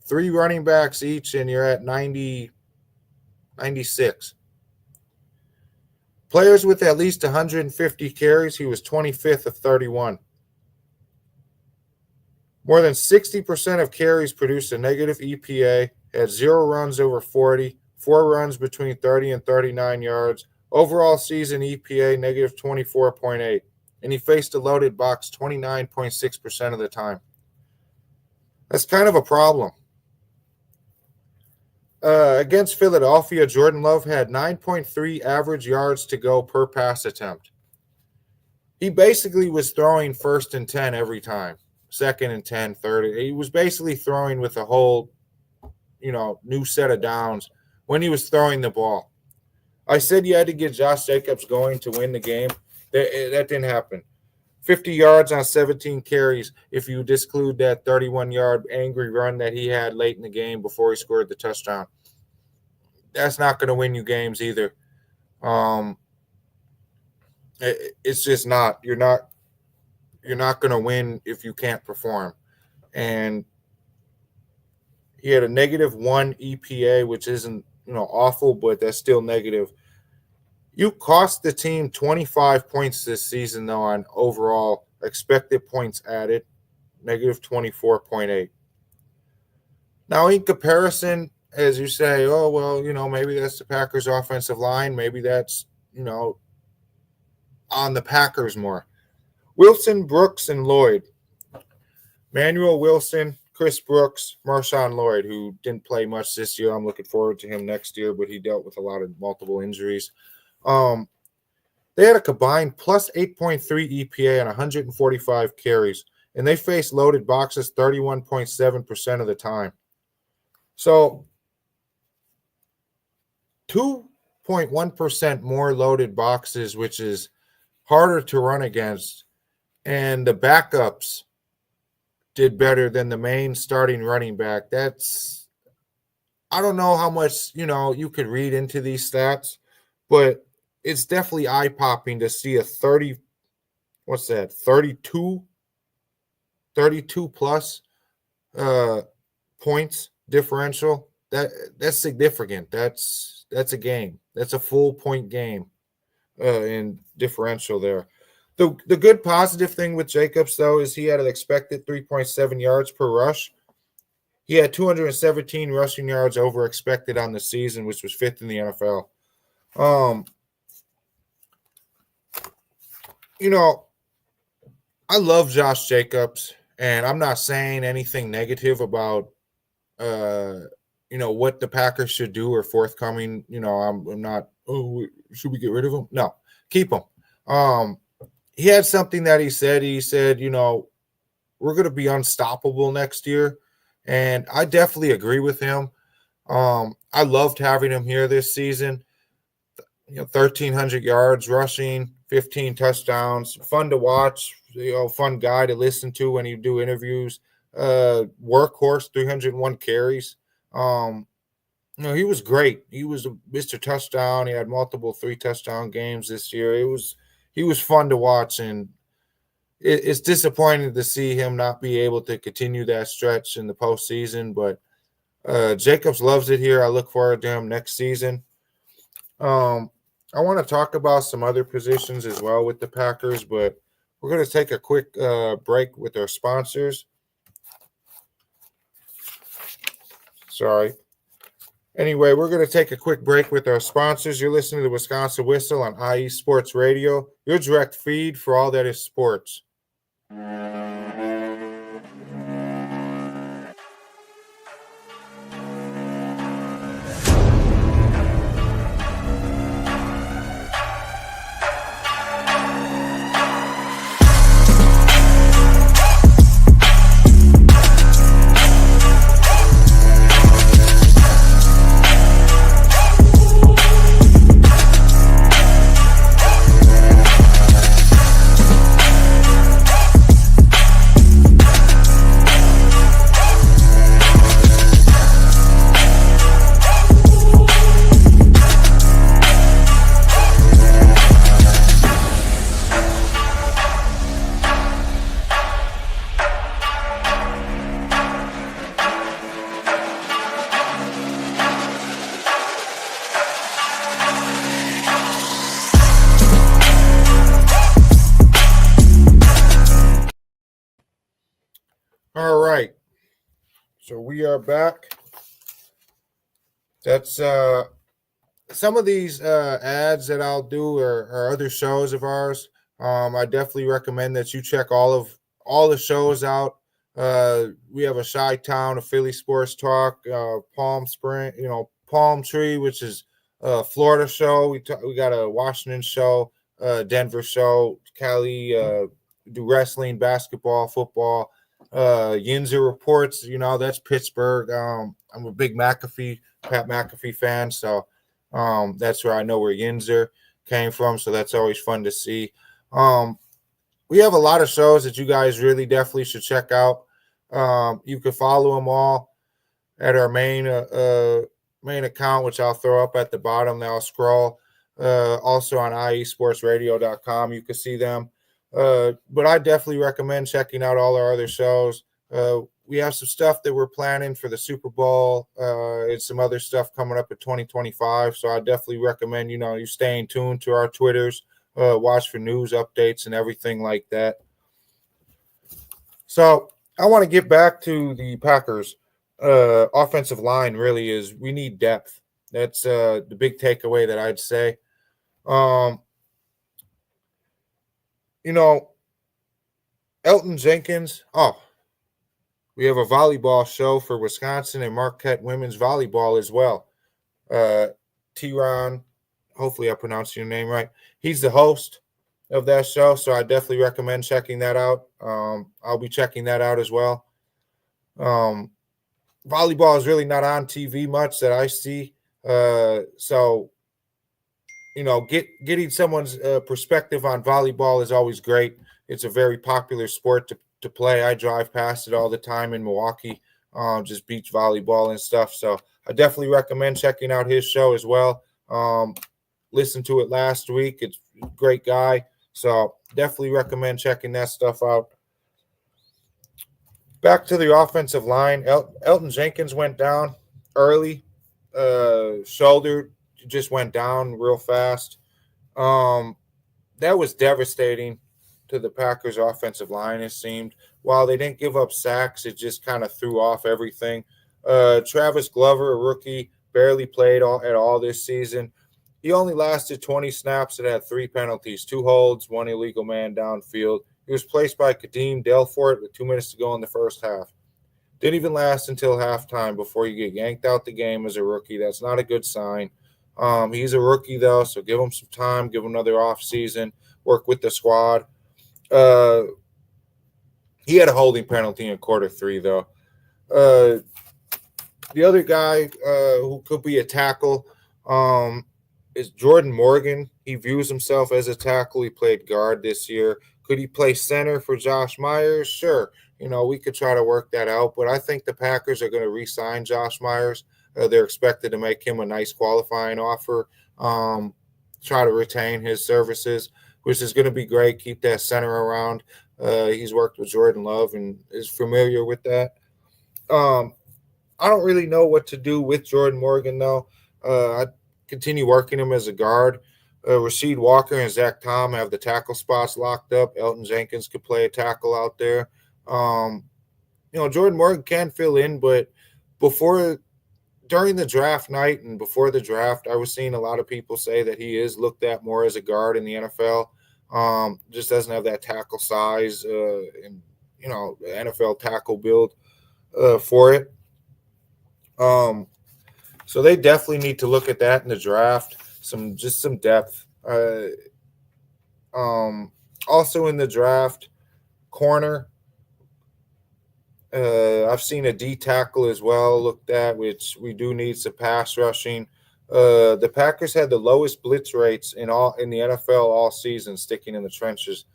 3 running backs each, and you're at 96. Players with at least 150 carries, he was 25th of 31. More than 60% of carries produced a negative EPA, had 0 runs over 40, 4 runs between 30 and 39 yards. Overall season EPA, negative 24.8. And he faced a loaded box 29.6% of the time. That's kind of a problem. Against Philadelphia, Jordan Love had 9.3 average yards to go per pass attempt. He basically was throwing 1st and 10 every time. 2nd and 10, 3rd. He was basically throwing with a whole, new set of downs when he was throwing the ball. I said you had to get Josh Jacobs going to win the game. That didn't happen. 50 yards on 17 carries if you disclude that 31-yard angry run that he had late in the game before he scored the touchdown. That's not going to win you games either. Um, it's just not. You're not going to win if you can't perform. And he had a -1 EPA, which isn't awful, but that's still negative. You cost the team 25 points this season, though, on overall expected points added, -24.8. Now, in comparison, as you say, oh, well, maybe that's the Packers' offensive line. Maybe that's, on the Packers more. Wilson, Brooks, and Lloyd. Manuel Wilson, Chris Brooks, Marshawn Lloyd, who didn't play much this year. I'm looking forward to him next year, but he dealt with a lot of multiple injuries. They had a combined plus 8.3 EPA on 145 carries, and they faced loaded boxes 31.7% of the time. So 2.1% more loaded boxes, which is harder to run against, and the backups did better than the main starting running back. I don't know how much, you could read into these stats, but it's definitely eye-popping to see a 32 plus points differential. That's significant. That's a game. That's a full point game in differential there. The good positive thing with Jacobs, though, is he had an expected 3.7 yards per rush. He had 217 rushing yards over expected on the season, which was 5th in the NFL. I love Josh Jacobs, and I'm not saying anything negative about, what the Packers should do or forthcoming. I'm not, should we get rid of him? No, keep him. He had something that he said. He said, we're going to be unstoppable next year. And I definitely agree with him. I loved having him here this season. 1,300 yards rushing, 15 touchdowns, fun to watch, fun guy to listen to when you do interviews. Workhorse, 301 carries. He was great. He was Mr. Touchdown. He had multiple 3-touchdown games this year. He was fun to watch, and it's disappointing to see him not be able to continue that stretch in the postseason. But Jacobs loves it here. I look forward to him next season. I want to talk about some other positions as well with the Packers, but we're going to take a quick break with our sponsors. Sorry. Anyway, we're going to take a quick break with our sponsors. You're listening to the Wisconsin Whistle on IE Sports Radio, your direct feed for all that is sports. All right. So we are back. That's some of these ads that I'll do are other shows of ours. I definitely recommend that you check all the shows out. We have a Chi-Town, a Philly Sports Talk, Palm Spring, Palm Tree, which is a Florida show. We got a Washington show, Denver show, Cali, do wrestling, basketball, football. Yinzer Reports, that's Pittsburgh. I'm a big Pat McAfee fan, so that's where I know where Yinzer came from, so that's always fun to see. We have a lot of shows that you guys really definitely should check out. You can follow them all at our main account, which I'll throw up at the bottom. Now I'll scroll. also on iesportsradio.com. You can see them. But I definitely recommend checking out all our other shows. We have some stuff that we're planning for the Super Bowl and some other stuff coming up in 2025. So I definitely recommend, you staying tuned to our Twitters, watch for news updates and everything like that. So I want to get back to the Packers. Offensive line really is we need depth. That's the big takeaway that I'd say. Elton Jenkins. We have a volleyball show for Wisconsin and Marquette women's volleyball as well. T-Ron, hopefully I pronounced your name right. He's the host of that show, so I definitely recommend checking that out. I'll be checking that out as well. Volleyball is really not on TV much that I see. So, getting someone's perspective on volleyball is always great. It's a very popular sport to play. I drive past it all the time in Milwaukee, just beach volleyball and stuff. So I definitely recommend checking out his show as well. Listened to it last week. It's a great guy. So definitely recommend checking that stuff out. Back to the offensive line. Elton Jenkins went down early. Shoulder just went down real fast. That was devastating to the Packers offensive line, it seemed. While they didn't give up sacks, it just kind of threw off everything. Travis Glover, a rookie, barely played at all this season. He only lasted 20 snaps and had 3 penalties, 2 holds, 1 illegal man downfield. He was placed by Kadeem Delfort with 2 minutes to go in the first half. Didn't even last until halftime before you get yanked out the game as a rookie. That's not a good sign. He's a rookie, though, so give him some time, give him another off season, work with the squad. He had a holding penalty in quarter 3, though. The other guy who could be a tackle is Jordan Morgan. He views himself as a tackle. He played guard this year. Could he play center for Josh Myers? Sure. We could try to work that out, but I think the Packers are going to re-sign Josh Myers. They're expected to make him a nice qualifying offer, try to retain his services, which is going to be great. Keep that center around. He's worked with Jordan Love and is familiar with that. I don't really know what to do with Jordan Morgan, though. I continue working him as a guard. Rasheed Walker and Zach Tom have the tackle spots locked up. Elton Jenkins could play a tackle out there. Jordan Morgan can fill in, but during the draft night and before the draft, I was seeing a lot of people say that he is looked at more as a guard in the NFL. Just doesn't have that tackle size and NFL tackle build for it. So they definitely need to look at that in the draft. Some depth. Also in the draft, corner. I've seen a D tackle as well looked at, which we do need some pass rushing. The Packers had the lowest blitz rates in the NFL all season, sticking in the trenches.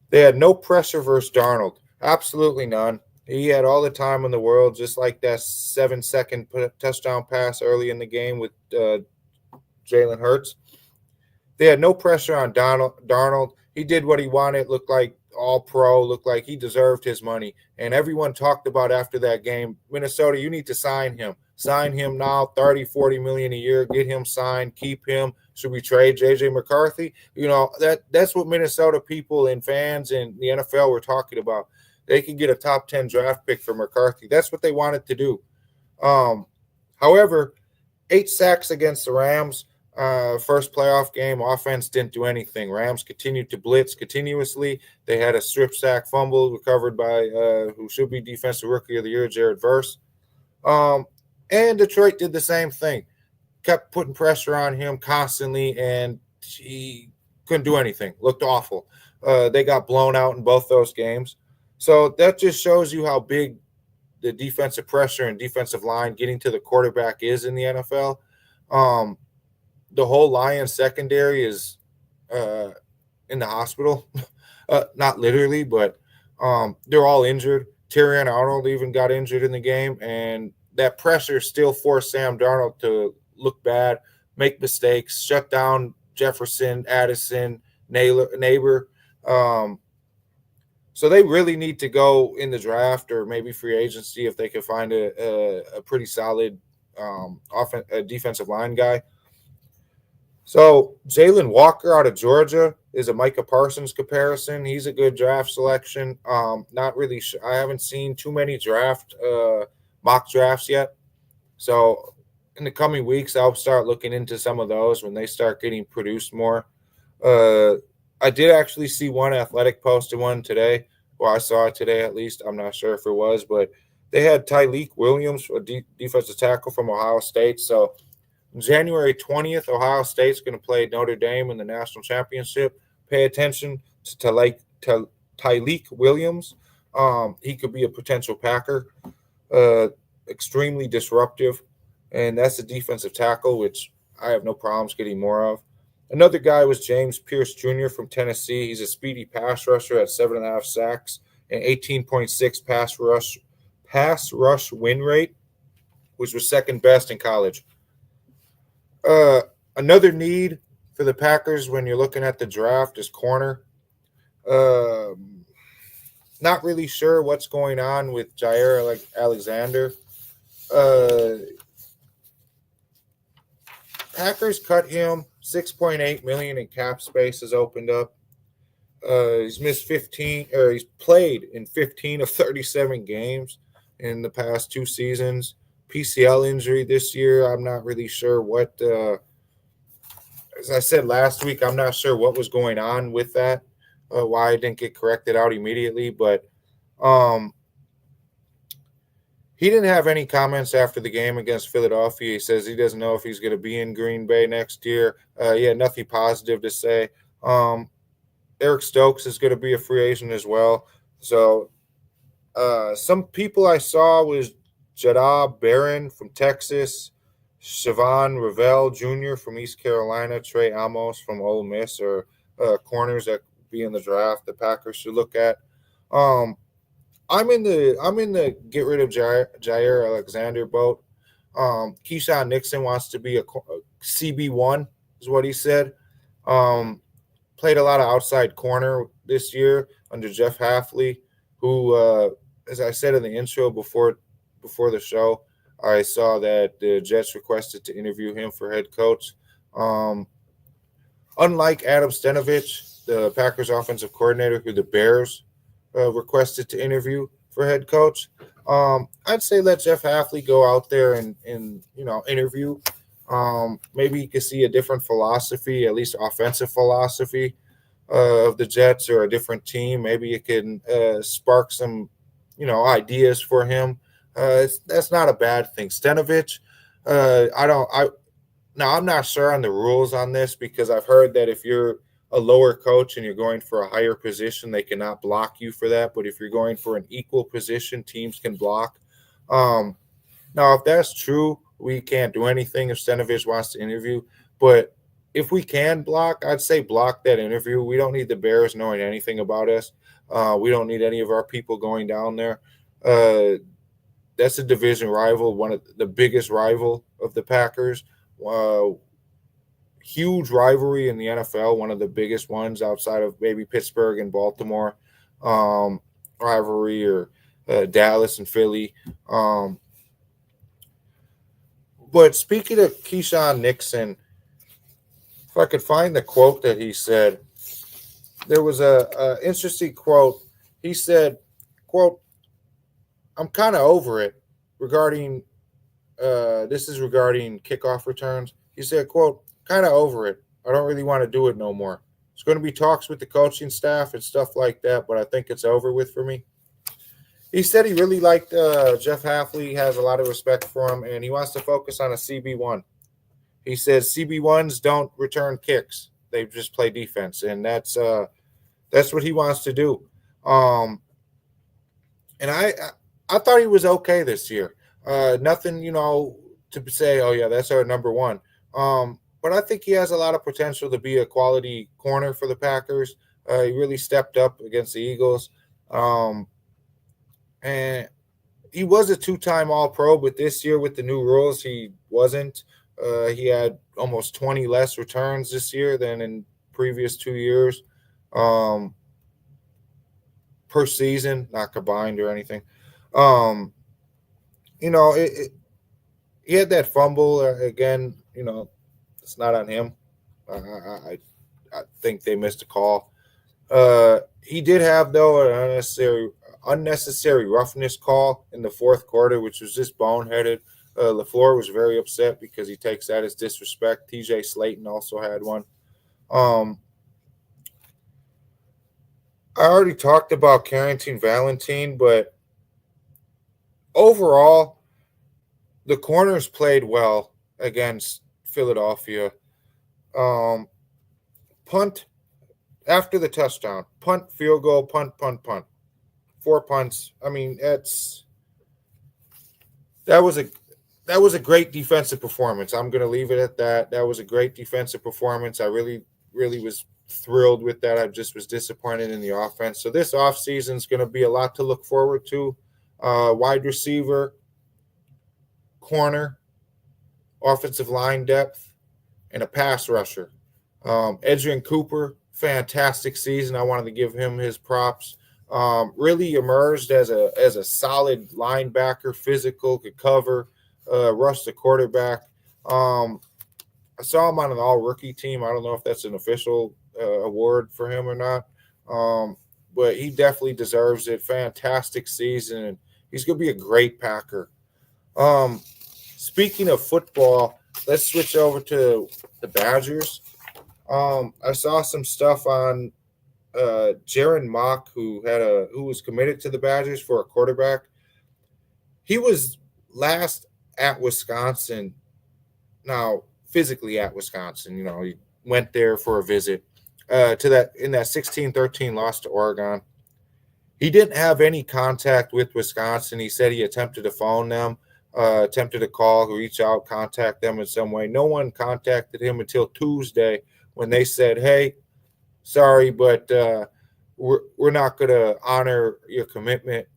They had no pressure versus Darnold. Absolutely none. He had all the time in the world, just like that 7-second touchdown pass early in the game with Jalen Hurts. They had no pressure on Darnold. He did what he wanted, looked like all-pro, looked like he deserved his money. And everyone talked about after that game, Minnesota, you need to sign him. Sign him now, $30, $40 million a year. Get him signed. Keep him. Should we trade J.J. McCarthy? That's what Minnesota people and fans and the NFL were talking about. They could get a top 10 draft pick for McCarthy. That's what they wanted to do. However, 8 sacks against the Rams. First playoff game, offense didn't do anything. Rams continued to blitz continuously. They had a strip sack fumble recovered by who should be Defensive Rookie of the Year, Jared Verse. And Detroit did the same thing. Kept putting pressure on him constantly, and he couldn't do anything. Looked awful. They got blown out in both those games. So that just shows you how big the defensive pressure and defensive line getting to the quarterback is in the NFL. The whole Lions secondary is in the hospital. Not literally, but they're all injured. Tyrion Arnold even got injured in the game, and that pressure still forced Sam Darnold to look bad. make mistakes, shut down Jefferson, Addison, Neighbor. So they really need to go in the draft or maybe free agency if they can find a pretty solid defensive line guy. So Jalen Walker out of Georgia is a Micah Parsons comparison. He's a good draft selection. Not really sure. I haven't seen too many mock drafts yet. So in the coming weeks, I'll start looking into some of those when they start getting produced more. I did actually see one Athletic posted one today. Well, I saw it today at least. I'm not sure if it was, but they had Tyleek Williams, a defensive tackle from Ohio State. So January 20th, Ohio State's going to play Notre Dame in the national championship. Pay attention to Tyleek Williams. He could be a potential Packer. Extremely disruptive, and that's a defensive tackle, which I have no problems getting more of. Another guy was James Pierce Jr. from Tennessee. He's a speedy pass rusher at 7.5 sacks and 18.6 pass rush win rate, which was second best in college. Another need for the Packers when you're looking at the draft is corner. Not really sure what's going on with Jair Alexander. Packers cut him. $6.8 million in cap space has opened up. He's played in 15 of 37 games in the past 2 seasons. PCL injury this year. I'm not really sure what. As I said last week, I'm not sure what was going on with that. Why it didn't get corrected out immediately, but he didn't have any comments after the game against Philadelphia. He says he doesn't know if he's going to be in Green Bay next year. He had nothing positive to say. Eric Stokes is going to be a free agent as well. So some people I saw was Jada Barron from Texas, Siobhan Ravel Jr. from East Carolina, Trey Amos from Ole Miss, or corners that be in the draft the Packers should look at. I'm in the get rid of Jair Alexander boat. Keyshawn Nixon wants to be a CB1 is what he said. Played a lot of outside corner this year under Jeff Hafley, who, as I said in the intro before the show, I saw that the Jets requested to interview him for head coach. Unlike Adam Stenavich, the Packers offensive coordinator, who the Bears requested to interview for head coach, I'd say let Jeff Hafley go out there and interview. Maybe you can see a different philosophy, at least offensive philosophy of the Jets or a different team. Maybe you can spark some, ideas for him. That's not a bad thing. Stenavich, I'm not sure on the rules on this because I've heard that if you're a lower coach and you're going for a higher position, they cannot block you for that. But if you're going for an equal position, teams can block. Now, if that's true, we can't do anything if Stenavich wants to interview. But if we can block, I'd say block that interview. We don't need the Bears knowing anything about us. We don't need any of our people going down there. That's a division rival, one of the biggest rival of the Packers. Huge rivalry in the NFL, one of the biggest ones outside of maybe Pittsburgh and Baltimore rivalry, or Dallas and Philly. But speaking of Keyshawn Nixon, if I could find the quote that he said, there was a interesting quote. He said, quote, "I'm kind of over it regarding this is regarding kickoff returns." He said, quote, "Kind of over it. I don't really want to do it no more. It's going to be talks with the coaching staff and stuff like that, but I think it's over with for me." He said he really liked Jeff Hafley, has a lot of respect for him, and he wants to focus on a CB1. He says CB1s don't return kicks. They just play defense, and that's what he wants to do. And I thought he was okay this year. Nothing, to say, oh, yeah, that's our number one. But I think he has a lot of potential to be a quality corner for the Packers. He really stepped up against the Eagles. And he was a 2-time All-Pro, but this year with the new rules, he wasn't. He had almost 20 less returns this year than in previous 2 years per season, not combined or anything. You know, he had that fumble again. You know, it's not on him. I think they missed a call. He did have, though, an unnecessary roughness call in the fourth quarter, which was just boneheaded. LaFleur was very upset because he takes that as disrespect. TJ Slayton also had one. I already talked about Carrington Valentine, but overall, the corners played well against Philadelphia. Punt after the touchdown, punt, field goal, punt, punt, punt. 4 punts. I mean, that was a great defensive performance. I'm going to leave it at that. That was a great defensive performance. I really was thrilled with that. I just was disappointed in the offense. So this offseason is going to be a lot to look forward to. Wide receiver, corner, offensive line depth, and a pass rusher. Adrian Cooper, fantastic season. I wanted to give him his props. Really emerged as a solid linebacker, physical, could cover, rush the quarterback. I saw him on an all-rookie team. I don't know if that's an official award for him or not, but he definitely deserves it. Fantastic season, and he's going to be a great Packer. Speaking of football, let's switch over to the Badgers. I saw some stuff on Jaron Mock, who was committed to the Badgers for a quarterback. He was last at Wisconsin. Now, physically at Wisconsin, you know, he went there for a visit in that 16-13 loss to Oregon. He didn't have any contact with Wisconsin. He said he attempted to phone them, attempted to call, reach out, contact them in some way. No one contacted him until Tuesday when they said, "Hey, sorry, but we're not going to honor your commitment.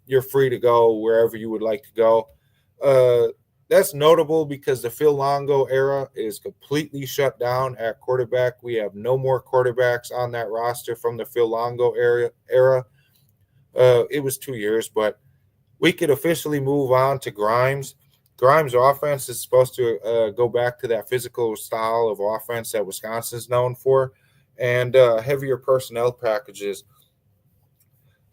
You're free to go wherever you would like to go." That's notable because the Phil Longo era is completely shut down at quarterback. We have no more quarterbacks on that roster from the Phil Longo era. It was 2 years, but we could officially move on to Grimes. Grimes' offense is supposed to go back to that physical style of offense that Wisconsin's known for, and heavier personnel packages.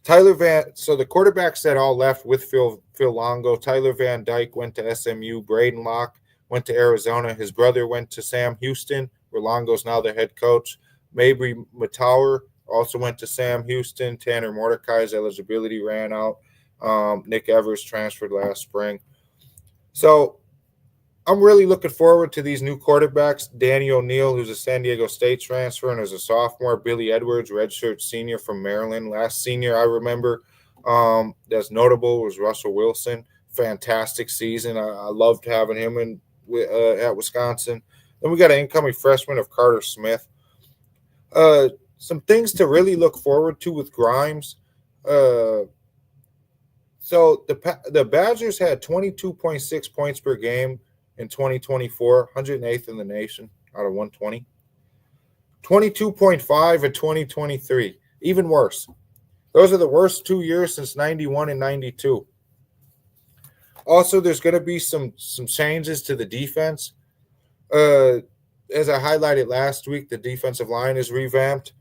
So the quarterbacks that all left with Phil Longo. Tyler Van Dyke went to SMU. Braden Locke went to Arizona. His brother went to Sam Houston, where Longo's now the head coach. Mabry Matower also went to Sam Houston. Tanner Mordecai's eligibility ran out. Nick Evers transferred last spring. So I'm really looking forward to these new quarterbacks. Danny O'Neal, who's a San Diego State transfer and is a sophomore. Billy Edwards, redshirt senior from Maryland. Last senior I remember that's notable was Russell Wilson. Fantastic season. I loved having him at Wisconsin. Then we got an incoming freshman of Carter Smith. Some things to really look forward to with Grimes. So the Badgers had 22.6 points per game in 2024, 108th in the nation out of 120. 22.5 in 2023, even worse. Those are the worst 2 years since 91 and 92. Also, there's going to be some changes to the defense. As I highlighted last week, the defensive line is revamped.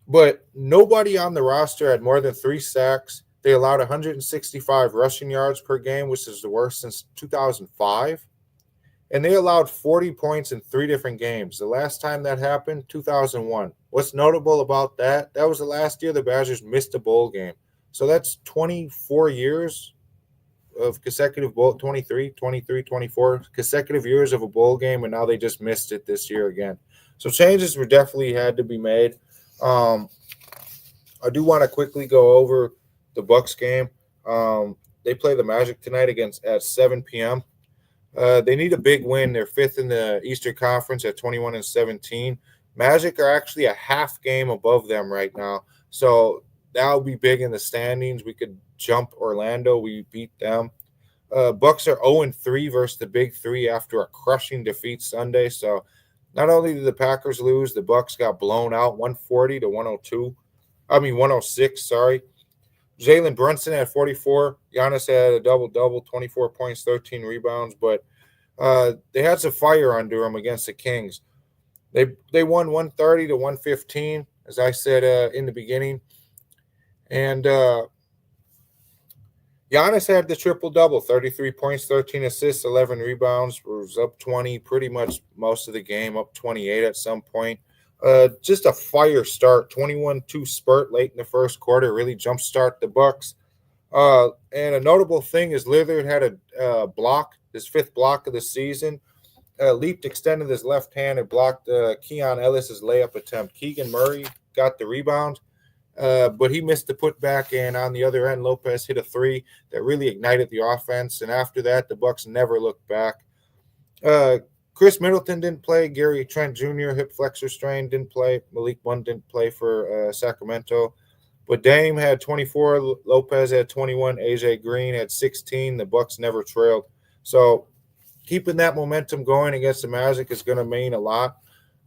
But nobody on the roster had more than 3 sacks. They allowed 165 rushing yards per game, which is the worst since 2005. And they allowed 40 points in 3 different games. The last time that happened, 2001. What's notable about that? That was the last year the Badgers missed a bowl game. So that's 24 years of consecutive bowl, 23, 24 consecutive years of a bowl game, and now they just missed it this year again. So changes were definitely had to be made. I do want to quickly go over the Bucks game. They play the Magic tonight at 7 p.m. They need a big win. They're 5th in the Eastern Conference at 21-17. Magic are actually a half game above them right now. So that'll be big in the standings. We could jump Orlando. We beat them. Bucks are 0-3 versus the Big Three after a crushing defeat Sunday. So not only did the Packers lose, the Bucks got blown out 140 to 106, sorry. Jalen Brunson had 44. Giannis had a double-double, 24 points, 13 rebounds. But they had some fire under them against the Kings. They won 130 to 115, as I said in the beginning. And Giannis had the triple-double, 33 points, 13 assists, 11 rebounds, was up 20 pretty much most of the game, up 28 at some point. Just a fire start, 21-2 spurt late in the first quarter, really jumpstart the Bucks. And a notable thing is Lillard had a block, his 5th block of the season. Leaped, extended his left hand, and blocked Keon Ellis's layup attempt. Keegan Murray got the rebound. But he missed the putback, and on the other end, Lopez hit a 3 that really ignited the offense. And after that, the Bucks never looked back. Chris Middleton didn't play. Gary Trent Jr., hip flexor strain, didn't play. Malik Monk didn't play for Sacramento. But Dame had 24. Lopez had 21. AJ Green had 16. The Bucks never trailed. So keeping that momentum going against the Magic is going to mean a lot.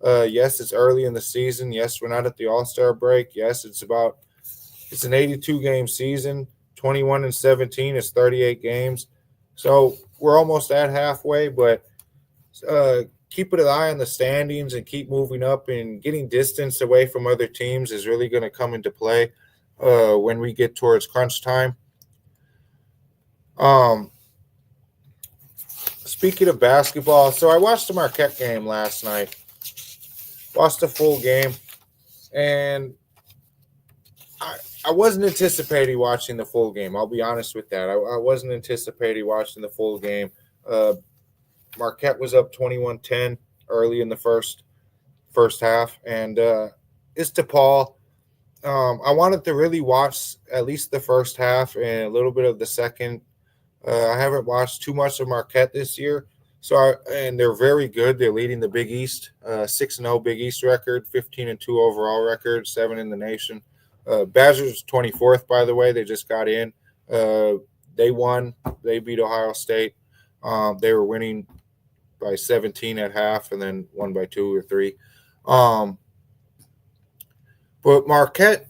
Yes, it's early in the season. Yes, we're not at the All-Star break. Yes, it's an 82-game season. 21-17 is 38 games. So we're almost at halfway, but keeping an eye on the standings and keep moving up and getting distance away from other teams is really going to come into play when we get towards crunch time. Speaking of basketball, so I watched the Marquette game last night. Watched the full game, and I wasn't anticipating watching the full game. I'll be honest with that. I wasn't anticipating watching the full game. Marquette was up 21-10 early in the first half, and it's DePaul. I wanted to really watch at least the first half and a little bit of the second. I haven't watched too much of Marquette this year. And they're very good. They're leading the Big East, 6-0 Big East record, 15-2 overall record, 7 in the nation. Badgers 24th, by the way. They just got in. They won. They beat Ohio State. They were winning by 17 at half and then won by 2 or 3. But Marquette,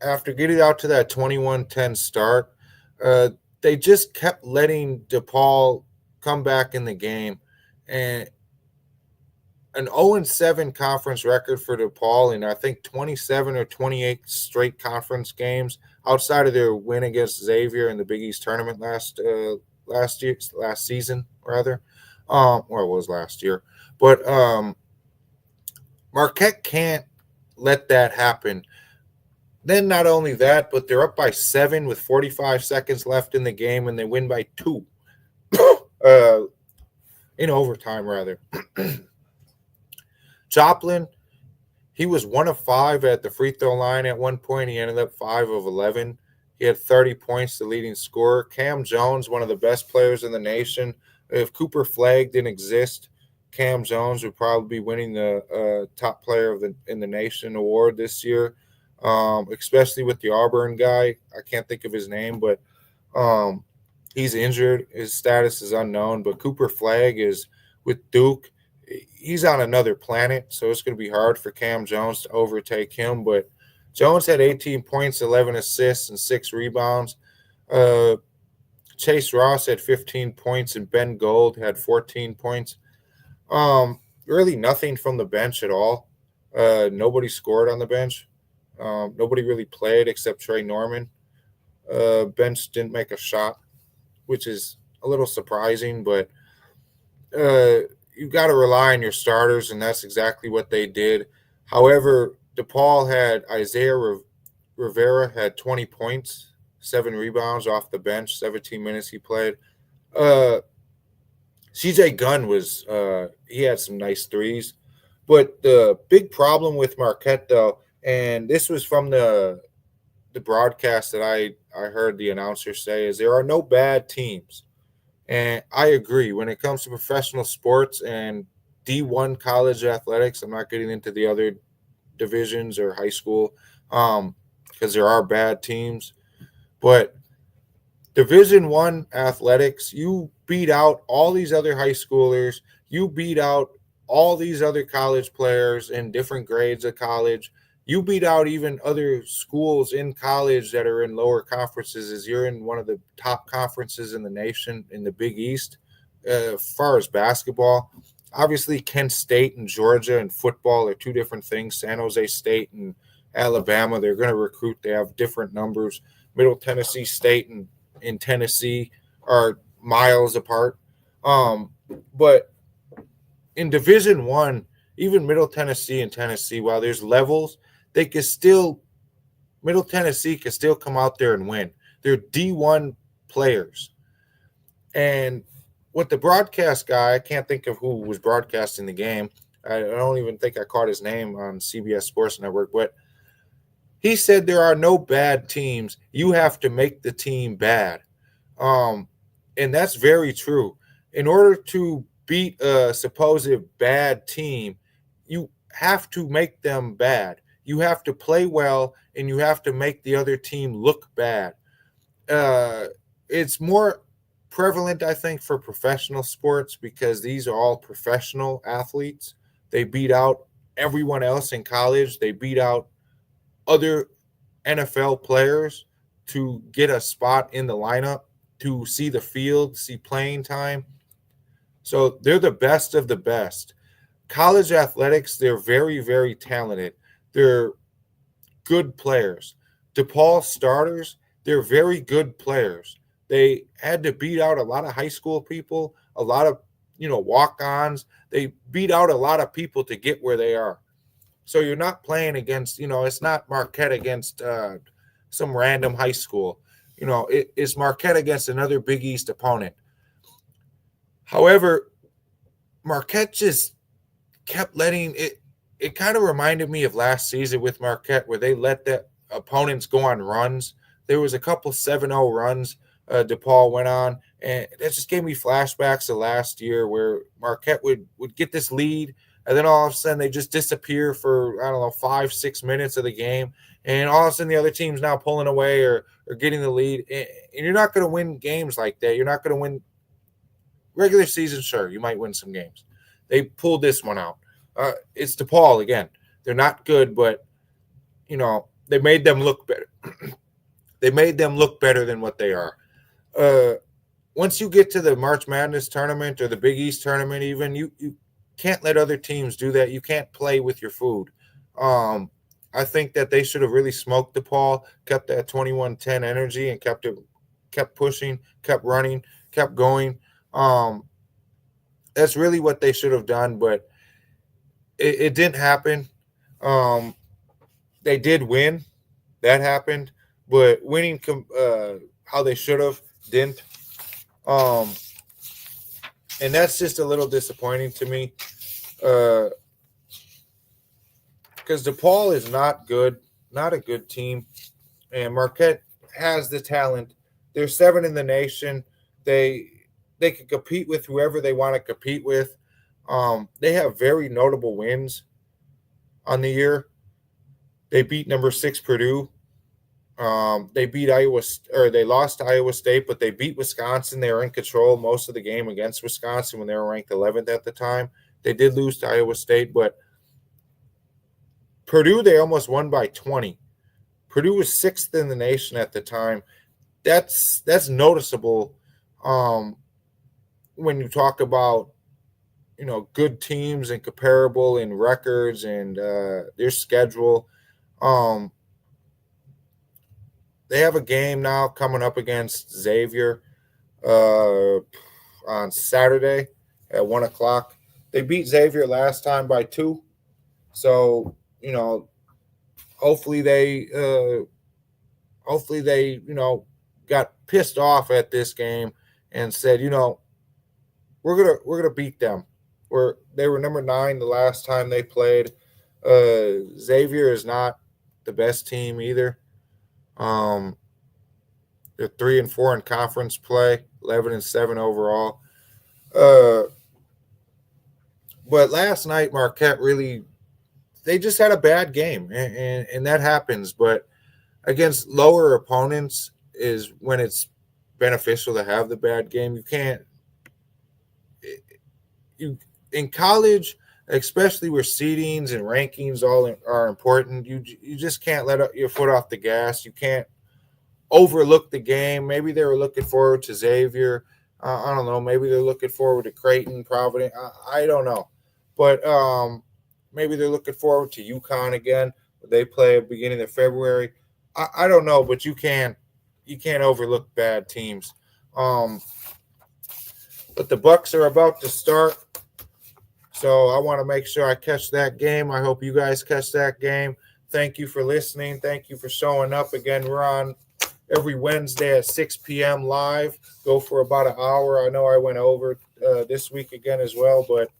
after getting out to that 21-10 start, they just kept letting DePaul come back in the game, and an 0-7 conference record for DePaul in I think 27 or 28 straight conference games outside of their win against Xavier in the Big East tournament last season rather. Well, it was last year, but Marquette can't let that happen. Then not only that, but they're up by 7 with 45 seconds left in the game, and they win by 2. In overtime, rather. Joplin, he was 1 of 5 at the free throw line at one point. He ended up 5 of 11. He had 30 points, the leading scorer. Cam Jones, one of the best players in the nation. If Cooper Flagg didn't exist, Cam Jones would probably be winning the top player in the nation award this year, especially with the Auburn guy. I can't think of his name, but he's injured. His status is unknown, but Cooper Flagg is with Duke. He's on another planet, so it's going to be hard for Cam Jones to overtake him. But Jones had 18 points, 11 assists, and 6 rebounds. Chase Ross had 15 points, and Ben Gold had 14 points. Really nothing from the bench at all. Nobody scored on the bench. Nobody really played except Trey Norman. Bench didn't make a shot, which is a little surprising, but you've got to rely on your starters, and that's exactly what they did. However, DePaul had Isaiah Rivera had 20 points, 7 rebounds off the bench, 17 minutes he played. CJ Gunn was he had some nice threes. But the big problem with Marquette, though, and this was from the broadcast that I heard the announcer say, is there are no bad teams. And I agree. When it comes to professional sports and D1 college athletics, I'm not getting into the other divisions or high school because there are bad teams. But Division I athletics, you beat out all these other high schoolers. You beat out all these other college players in different grades of college. You beat out even other schools in college that are in lower conferences, as you're in one of the top conferences in the nation in the Big East. As far as basketball, obviously Kent State and Georgia and football are two different things. San Jose State and Alabama, they're going to recruit. They have different numbers. Middle Tennessee State and in Tennessee are miles apart. But in Division I, even Middle Tennessee and Tennessee, while there's levels, Middle Tennessee can still come out there and win. They're D1 players. And what the broadcast guy, I can't think of who was broadcasting the game. I don't even think I caught his name on CBS Sports Network, but he said there are no bad teams. You have to make the team bad. And that's very true. In order to beat a supposed bad team, you have to make them bad. You have to play well, and you have to make the other team look bad. It's more prevalent, I think, for professional sports because these are all professional athletes. They beat out everyone else in college. They beat out other NFL players to get a spot in the lineup, to see the field, see playing time. So they're the best of the best. College athletics, they're very, very talented. They're good players. DePaul starters, they're very good players. They had to beat out a lot of high school people, a lot of, walk-ons. They beat out a lot of people to get where they are. So you're not playing against, it's not Marquette against some random high school. It's Marquette against another Big East opponent. However, Marquette just kept letting it. It kind of reminded me of last season with Marquette where they let the opponents go on runs. There was a couple 7-0 runs DePaul went on, and that just gave me flashbacks of last year where Marquette would get this lead, and then all of a sudden they just disappear for, 5-6 minutes of the game, and all of a sudden the other team's now pulling away or getting the lead, and you're not going to win games like that. You're not going to win regular season. Sure, you might win some games. They pulled this one out. It's DePaul again. They're not good, but they made them look better. They made them look better than what they are. Once you get to the March Madness tournament or the Big East tournament, even you can't let other teams do that. You can't play with your food. I think that they should have really smoked DePaul, kept that 21-10 energy, and kept pushing, kept running, kept going. That's really what they should have done, but it didn't happen. They did win. That happened, but winning how they should have didn't. And that's just a little disappointing to me because DePaul is not good, not a good team, and Marquette has the talent. They're 7th in the nation. They can compete with whoever they want to compete with. They have very notable wins on the year. They beat number 6 Purdue. They beat they lost to Iowa State, but they beat Wisconsin. They were in control most of the game against Wisconsin when they were ranked 11th at the time. They did lose to Iowa State, but Purdue, they almost won by 20. Purdue was 6th in the nation at the time. That's noticeable when you talk about good teams and comparable in records and their schedule. They have a game now coming up against Xavier on Saturday at 1:00. They beat Xavier last time by 2. So, hopefully they got pissed off at this game and said, we're gonna beat them. They were number 9 the last time they played. Xavier is not the best team either. They're 3-4 in conference play, 11-7 overall. But last night Marquette they just had a bad game, and that happens. But against lower opponents is when it's beneficial to have the bad game. You can't. You in college, especially where seedings and rankings all are important. You just can't let your foot off the gas. You can't overlook the game. Maybe they were looking forward to Xavier. I don't know. Maybe they're looking forward to Creighton, Providence. I don't know, but maybe they're looking forward to UConn again. They play at the beginning of February. I don't know, but you can't overlook bad teams. But the Bucks are about to start, so I want to make sure I catch that game. I hope you guys catch that game. Thank you for listening. Thank you for showing up. Again, we're on every Wednesday at 6 p.m. live. Go for about an hour. I know I went over this week again as well, but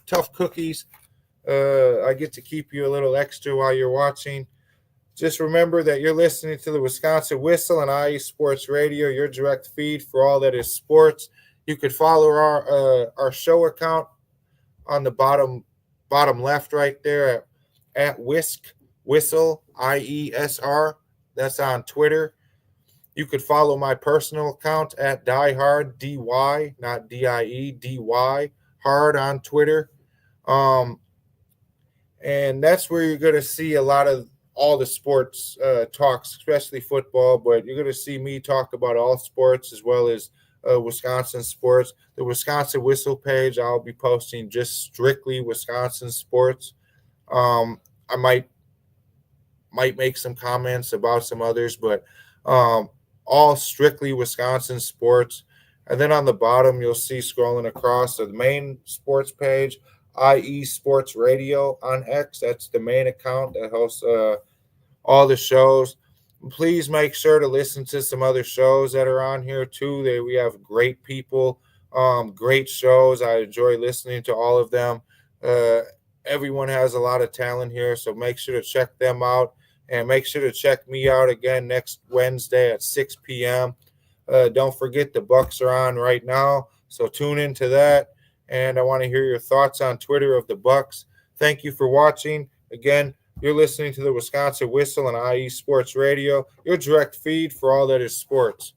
tough cookies. I get to keep you a little extra while you're watching. Just remember that you're listening to the Wisconsin Whistle on IE Sports Radio, your direct feed for all that is sports. You could follow our show account on the bottom left right there at Whistle, IESR. That's on Twitter. You could follow my personal account at Dyhard, D-Y, not D-I-E, D-Y, hard on Twitter. And that's where you're going to see a lot of all the sports talks, especially football, but you're going to see me talk about all sports as well as Wisconsin sports. The Wisconsin Whistle page, I'll be posting just strictly Wisconsin sports. I might make some comments about some others, but all strictly Wisconsin sports. And then on the bottom, you'll see scrolling across the main sports page, IE Sports Radio on X. That's the main account that hosts all the shows. Please make sure to listen to some other shows that are on here too. We have great people, great shows. I enjoy listening to all of them. Everyone has a lot of talent here, so make sure to check them out. And make sure to check me out again next Wednesday at 6 p.m. Don't forget the Bucks are on right now, so tune into that. And I want to hear your thoughts on Twitter of the Bucks. Thank you for watching. Again, you're listening to the Wisconsin Whistle on IE Sports Radio, your direct feed for all that is sports.